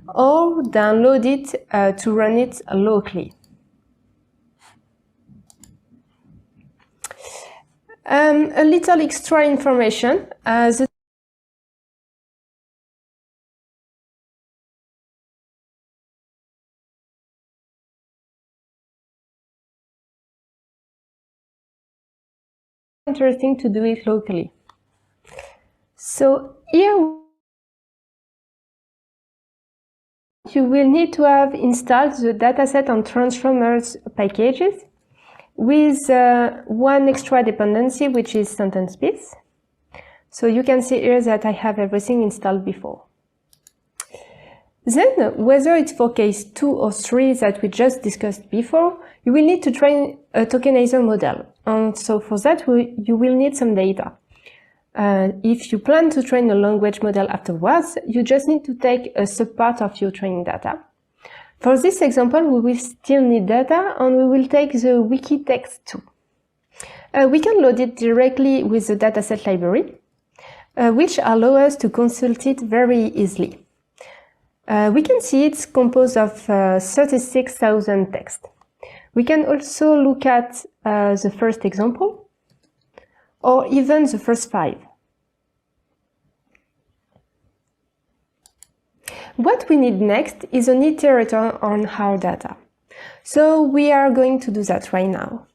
or download it to run it locally. A little extra information. The interesting to do it locally. So here you will need to have installed the dataset on Transformers packages with one extra dependency, which is sentence piece. So you can see here that I have everything installed before. Then, whether it's for case 2 or 3 that we just discussed before, you will need to train a tokenizer model. And so for that, you will need some data. If you plan to train a language model afterwards, you just need to take a subpart of your training data. For this example, we will still need data, and we will take the wiki text too. We can load it directly with the dataset library, which allows us to consult it very easily. We can see it's composed of 36,000 text. We can also look at the first example, or even the first 5. What we need next is an iterator on our data. So we are going to do that right now.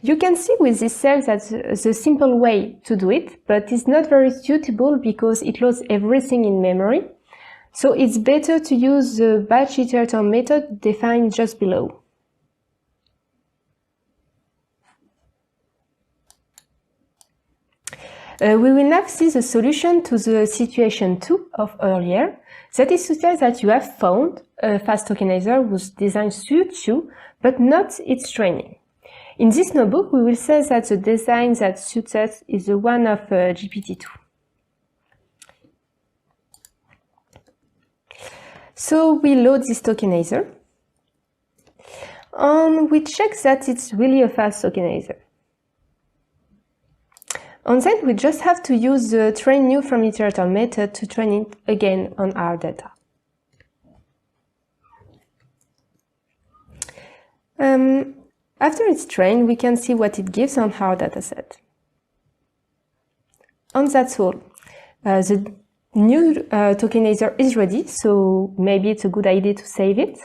You can see with this cell that the simple way to do it, but it's not very suitable because it loads everything in memory. So it's better to use the batch iterator method defined just below. We will now see the solution to the situation 2 of earlier. That is to say that you have found a fast tokenizer whose design suits you, but not its training. In this notebook, we will say that the design that suits us is the one of GPT-2. So we load this tokenizer, and we check that it's really a fast tokenizer. And then we just have to use the train new from iterator method to train it again on our data. After it's trained, we can see what it gives on our dataset. And that's all. The new tokenizer is ready, so maybe it's a good idea to save it.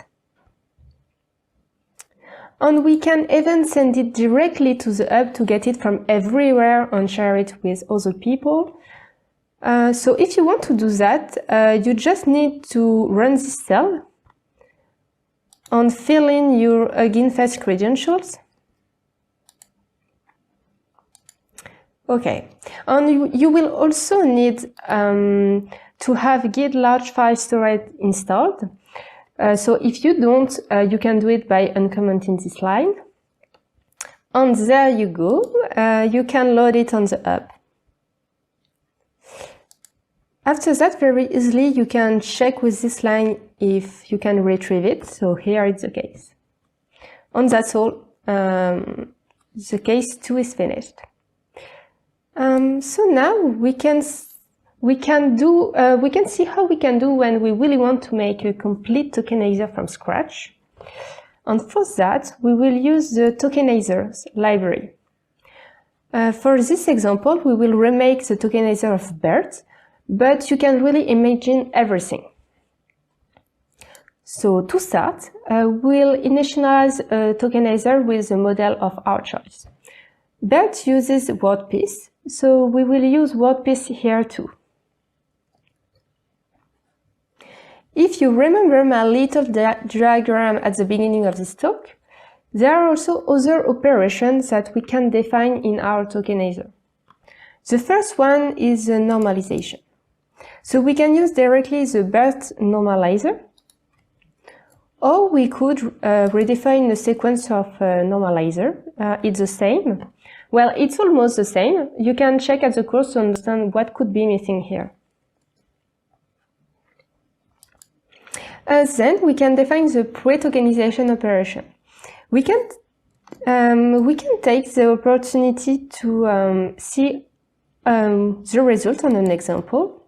And we can even send it directly to the hub to get it from everywhere and share it with other people. So if you want to do that, you just need to run this cell and fill in your Hugging Face credentials. Okay, and you will also need to have Git large file storage installed. So if you don't, you can do it by uncommenting this line. And there you go. You can load it on the hub. After that, very easily, you can check with this line if you can retrieve it. So here it's the case. And that's all. The case 2 is finished. So now we can see how we can do when we really want to make a complete tokenizer from scratch. And for that, we will use the Tokenizers library. For this example, we will remake the tokenizer of BERT, but you can really imagine everything. So to start, we'll initialize a tokenizer with a model of our choice. BERT uses WordPiece, so we will use WordPiece here too. If you remember my little diagram at the beginning of this talk, there are also other operations that we can define in our tokenizer. The first one is a normalization. So we can use directly the BERT normalizer, or we could redefine the sequence of normalizer. It's the same. Well, it's almost the same. You can check at the course to understand what could be missing here. Then we can define the pre-tokenization operation. We can take the opportunity to see the result on an example.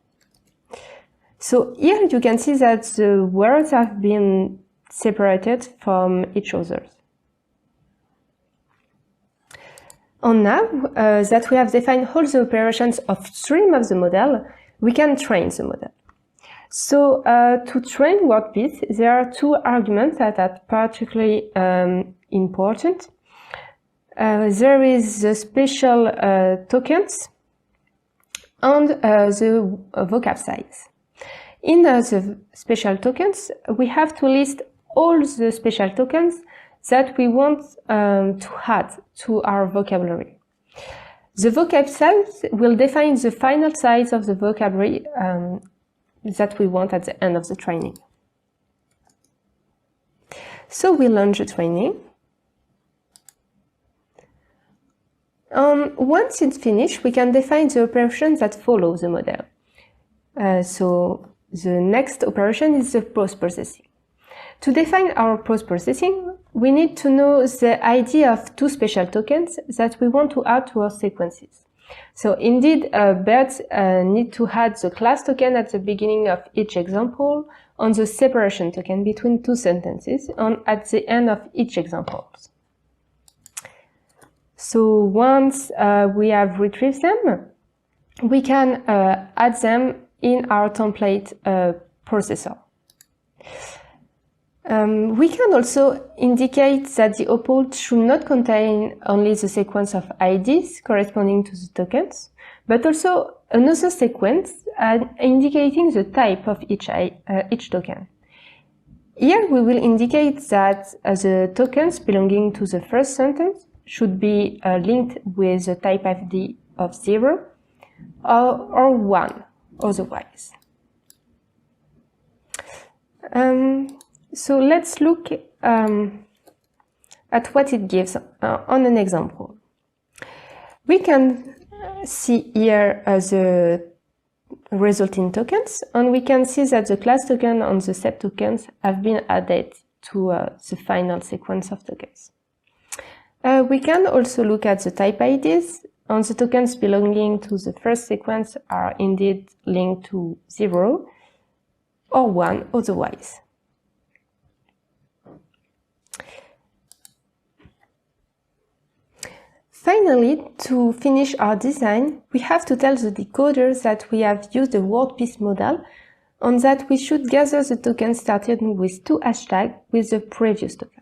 So here you can see that the words have been separated from each other. And now that we have defined all the operations upstream of the model, we can train the model. So to train WordPiece, there are two arguments that are particularly important. There is the special tokens and the vocab size. In the special tokens, we have to list all the special tokens that we want to add to our vocabulary. The vocab size will define the final size of the vocabulary that we want at the end of the training. So we launch the training. Once it's finished, we can define the operations that follow the model. So the next operation is the post-processing. To define our post-processing, we need to know the ID of two special tokens that we want to add to our sequences. So indeed, BERT need to add the class token at the beginning of each example, and the separation token between two sentences, and at the end of each example. So once we have retrieved them, we can add them in our template processor. We can also indicate that the output should not contain only the sequence of IDs corresponding to the tokens, but also another sequence indicating the type of each token. Here we will indicate that the tokens belonging to the first sentence should be linked with the type ID of 0 or 1 otherwise. So let's look at what it gives on an example. We can see here the resulting tokens, and we can see that the class token and the set tokens have been added to the final sequence of tokens. We can also look at the type IDs, and the tokens belonging to the first sequence are indeed linked to 0 or 1 otherwise. Finally, to finish our design, we have to tell the decoders that we have used a word piece model and that we should gather the token starting with 2 hashtags with the previous token.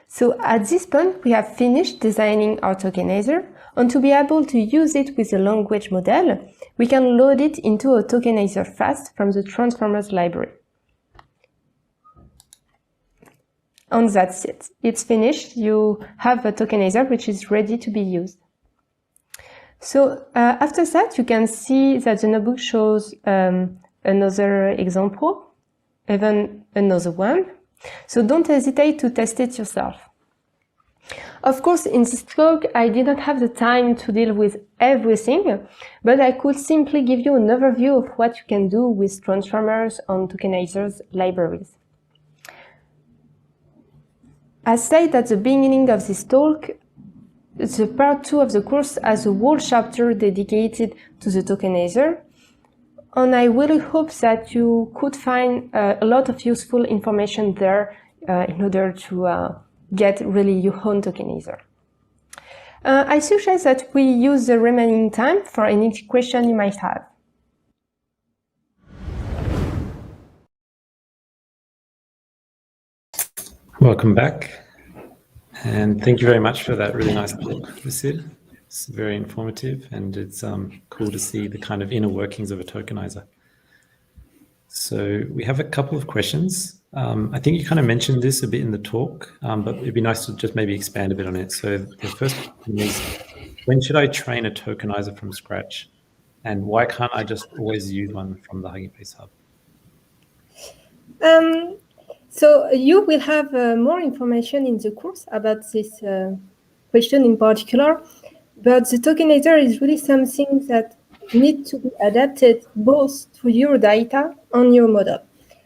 So at this point, we have finished designing our tokenizer, and to be able to use it with a language model, we can load it into a tokenizer fast from the Transformers library. And that's it. It's finished. You have a tokenizer which is ready to be used. So after that, you can see that the notebook shows another example, even another one. So don't hesitate to test it yourself. Of course, in this talk, I did not have the time to deal with everything, but I could simply give you an overview of what you can do with Transformers and Tokenizers libraries. As said at the beginning of this talk, the part 2 of the course has a whole chapter dedicated to the tokenizer, and I really hope that you could find a lot of useful information there in order to get really your own tokenizer. I suggest that we use the remaining time for any question you might have. Welcome back. And thank you very much for that really nice talk, Lucile. It's very informative, and it's cool to see the kind of inner workings of a tokenizer. So we have a couple of questions. I think you kind of mentioned this a bit in the talk, but it'd be nice to just maybe expand a bit on it. So the first question is, when should I train a tokenizer from scratch? And why can't I just always use one from the Hugging Face Hub? So you will have more information in the course about this question in particular, but the tokenizer is really something that needs to be adapted both to your data and your model.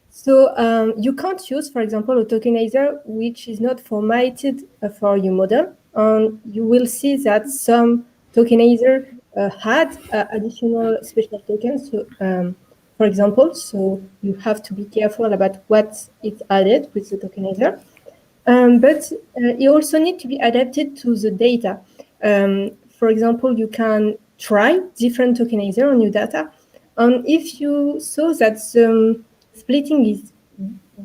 So you can't use, for example, a tokenizer which is not formatted for your model, and you will see that some tokenizer had additional special tokens. So, for example, so you have to be careful about what is added with the tokenizer. But you also need to be adapted to the data. For example, you can try different tokenizer on your data. And if you saw that the splitting is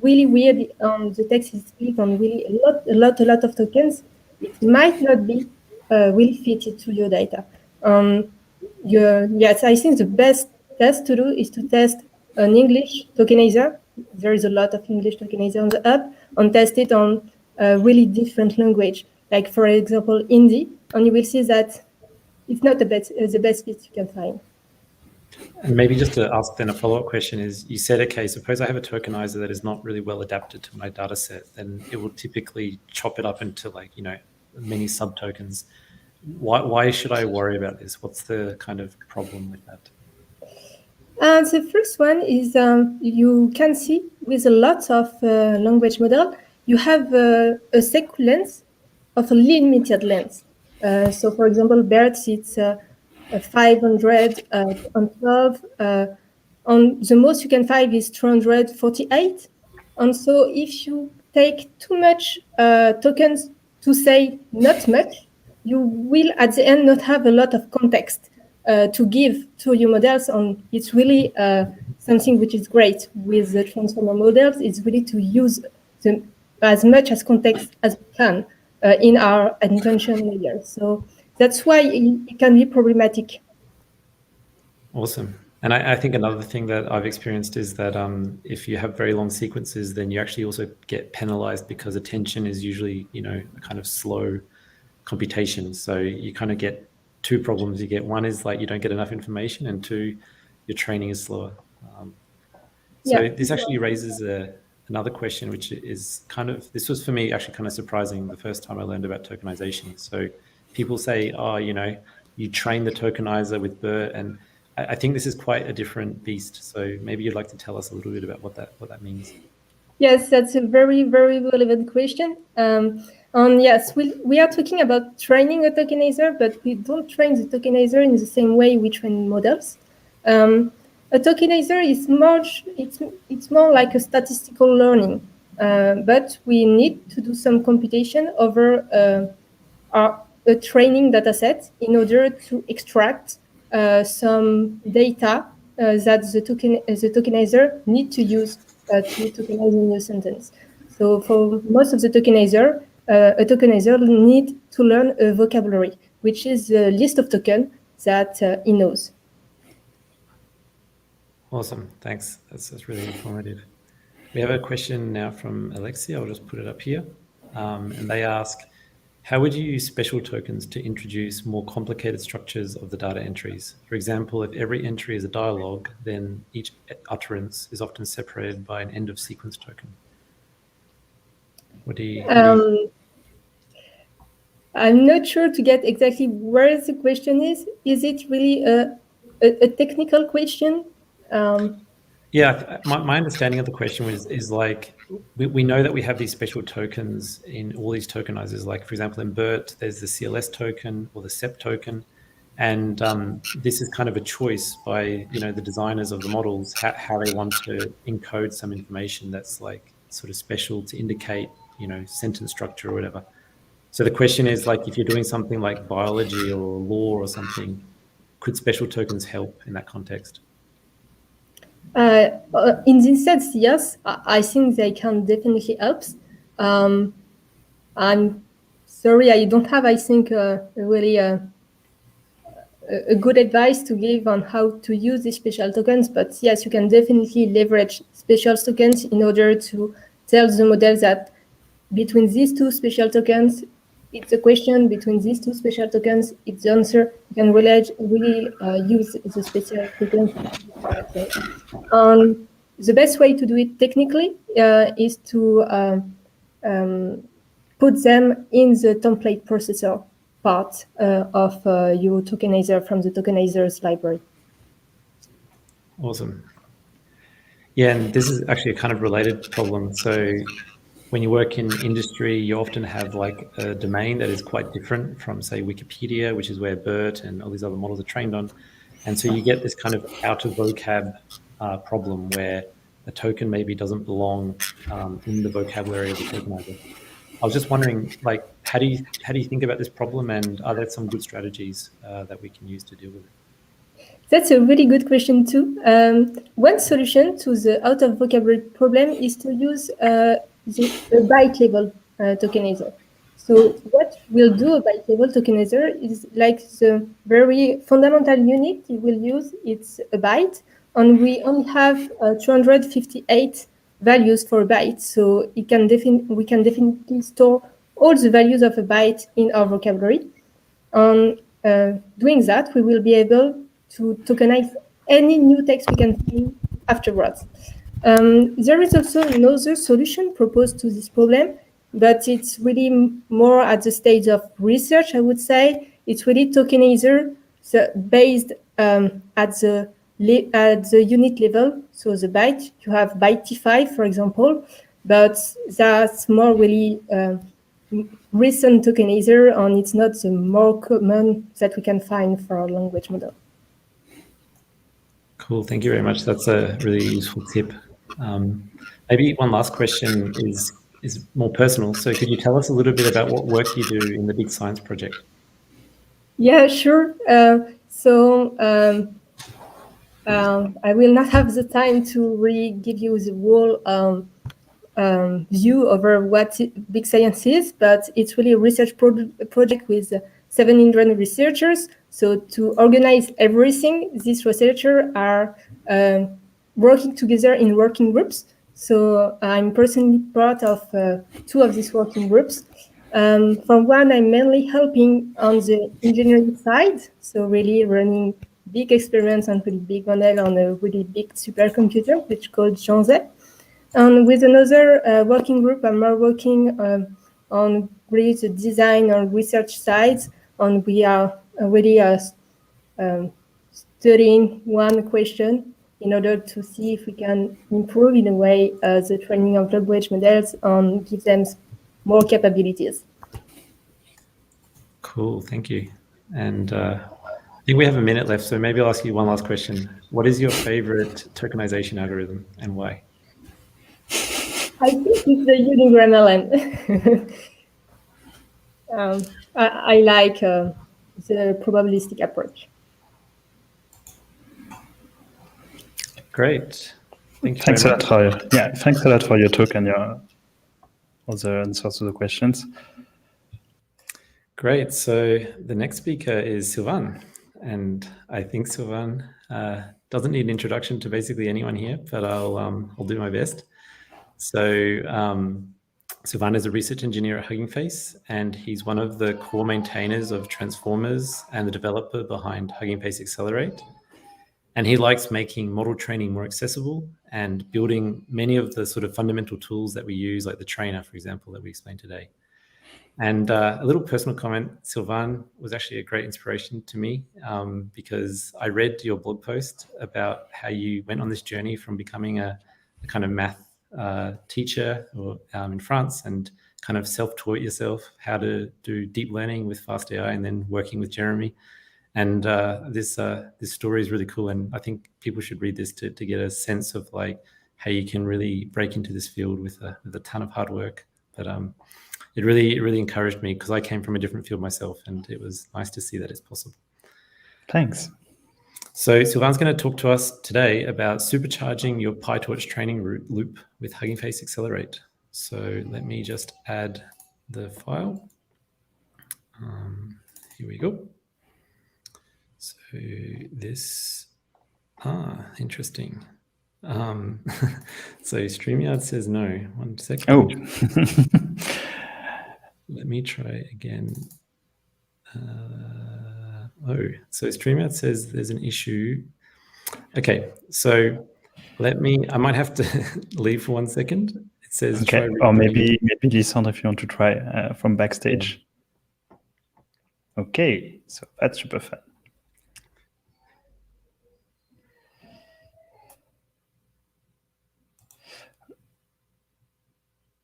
really weird, the text is split on really a lot of tokens, it might not be really fitted to your data. Yes, I think the best test to do is to test an English tokenizer. There is a lot of English tokenizer on the app, and test it on a really different language, like for example Hindi, and you will see that it's not the best fit you can find. And maybe just to ask then a follow-up question is, you said, okay, suppose I have a tokenizer that is not really well adapted to my data set, then it will typically chop it up into many subtokens. Why should I worry about this? What's the kind of problem with that? The first one is you can see with a lot of language model, you have a sequence of a limited length. So for example, BERT, it's 512, and the most you can find is 248. And so if you take too much tokens to say not much, you will at the end not have a lot of context to give to your models. And it's really something which is great with the transformer models. It's really to use them as much as context as we can in our intention layer. So that's why it can be problematic. Awesome. And I think another thing that I've experienced is that if you have very long sequences, then you actually also get penalized because attention is usually, a kind of slow computation. So you kind of get two problems. You get one is you don't get enough information, and two, your training is slower. This actually raises another question, which is this was for me actually kind of surprising the first time I learned about tokenization. So people say, you train the tokenizer with BERT, and I think this is quite a different beast. So maybe you'd like to tell us a little bit about what that means. Yes, that's a very, very relevant question. And yes, we are talking about training a tokenizer, but we don't train the tokenizer in the same way we train models. A tokenizer is it's more like a statistical learning, but we need to do some computation over a training data set in order to extract some data that the tokenizer need to use to tokenize a new sentence. So for most of the tokenizer, a tokenizer need to learn a vocabulary, which is the list of tokens that he knows. Awesome, thanks. That's really informative. We have a question now from Alexia. I'll just put it up here. And they ask, how would you use special tokens to introduce more complicated structures of the data entries? For example, if every entry is a dialogue, then each utterance is often separated by an end of sequence token. What do you I'm not sure to get exactly where the question is. Is it really a technical question? Yeah, my understanding of the question is like, we know that we have these special tokens in all these tokenizers. Like, for example, in BERT, there's the CLS token or the SEP token. And this is kind of a choice by, the designers of the models, how they want to encode some information that's like sort of special to indicate, sentence structure or whatever. So the question is, like, if you're doing something like biology or law or something, could special tokens help in that context? In this sense, yes, I think they can definitely help. I'm sorry, I don't have, I think, really a good advice to give on how to use these special tokens. But yes, you can definitely leverage special tokens in order to tell the model that between these two special tokens, it's a question. Between these two special tokens, it's the answer. You can really use the special tokens. The best way to do it technically is to put them in the template processor part of your tokenizer from the tokenizers library. Awesome. Yeah, and this is actually a kind of related problem. So when you work in industry, you often have like a domain that is quite different from, say, Wikipedia, which is where BERT and all these other models are trained on. And so you get this kind of out of vocab problem where a token maybe doesn't belong in the vocabulary of the tokenizer. I was just wondering, like, how do you think about this problem, and are there some good strategies that we can use to deal with it? That's a really good question too. One solution to the out of vocabulary problem is to use the byte level tokenizer. So what we'll do a byte level tokenizer is like the very fundamental unit you will use. It's a byte, and we only have 258 values for a byte. So we can definitely store all the values of a byte in our vocabulary. On doing that, we will be able to tokenize any new text we can find afterwards. There is also another solution proposed to this problem, but it's really more at the stage of research, I would say. It's really tokenizer based at the unit level. So the byte, you have byte T5, for example, but that's more really recent tokenizer, and it's not the more common that we can find for our language model. Cool, thank you very much. That's a really useful tip. Maybe one last question is more personal. So could you tell us a little bit about what work you do in the Big Science project? Yeah, sure. I will not have the time to really give you the whole view over what Big Science is, but it's really a research project with 700 researchers. So to organize everything, these researchers are working together in working groups. So I'm personally part of two of these working groups. For one, I'm mainly helping on the engineering side, so really running big experiments on really big model on a really big supercomputer, which is called Janze. And with another working group, I'm more working on really the design or research sides, and we are really studying one question in order to see if we can improve in a way the training of language models and give them more capabilities. Cool, thank you. And I think we have a minute left, so maybe I'll ask you one last question. What is your favorite tokenization algorithm and why? I think it's the unigram LM. I like the probabilistic approach. Great. Thank you Thanks a very lot much. for thanks a lot for your talk and your other answers to the questions. Great. So the next speaker is Sylvain. And I think Sylvain doesn't need an introduction to basically anyone here, but I'll do my best. So Sylvain is a research engineer at Hugging Face, and he's one of the core maintainers of Transformers and the developer behind Hugging Face Accelerate. And he likes making model training more accessible and building many of the sort of fundamental tools that we use, like the trainer, for example, that we explained today. And a little personal comment, Sylvain was actually a great inspiration to me because I read your blog post about how you went on this journey from becoming a kind of math teacher in France and kind of self-taught yourself how to do deep learning with fast AI and then working with Jeremy. And this story is really cool. And I think people should read this to get a sense of like how you can really break into this field with a ton of hard work. But it really encouraged me because I came from a different field myself, and it was nice to see that it's possible. Thanks. So Sylvain's going to talk to us today about supercharging your PyTorch training loop with Hugging Face Accelerate. So let me just add the file. Here we go. So this, interesting. So StreamYard says no. 1 second. Oh. Let me try again. So StreamYard says there's an issue. Okay, so I might have to leave for 1 second. It says okay, or maybe Lysandre, if you want to try from backstage. Yeah. Okay, so that's super fun.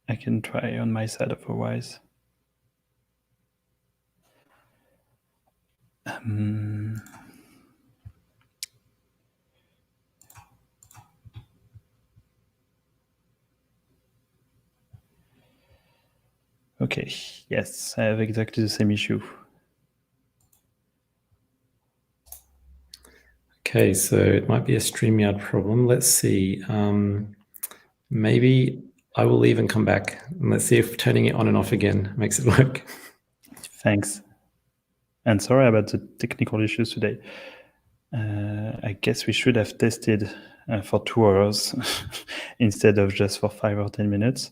I can try on my side otherwise. Okay, yes, I have exactly the same issue. Okay, so it might be a StreamYard problem. Let's see. Maybe I will leave and come back. And let's see if turning it on and off again makes it work. Thanks. And sorry about the technical issues today. I guess we should have tested for 2 hours instead of just for 5 or 10 minutes.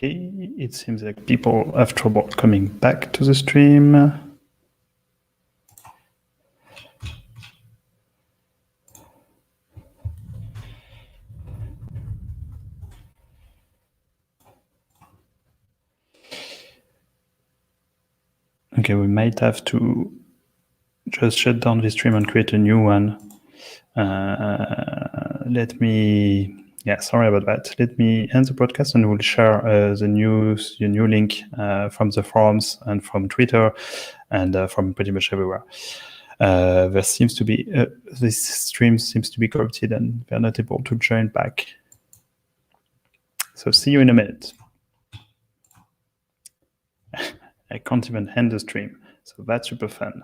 Okay, it seems like people have trouble coming back to the stream. Okay, we might have to just shut down the stream and create a new one. Sorry about that. Let me end the broadcast and we'll share the new link from the forums and from Twitter and from pretty much everywhere. There seems to be, this stream seems to be corrupted and they're not able to join back. So see you in a minute. I can't even end the stream, so that's super fun.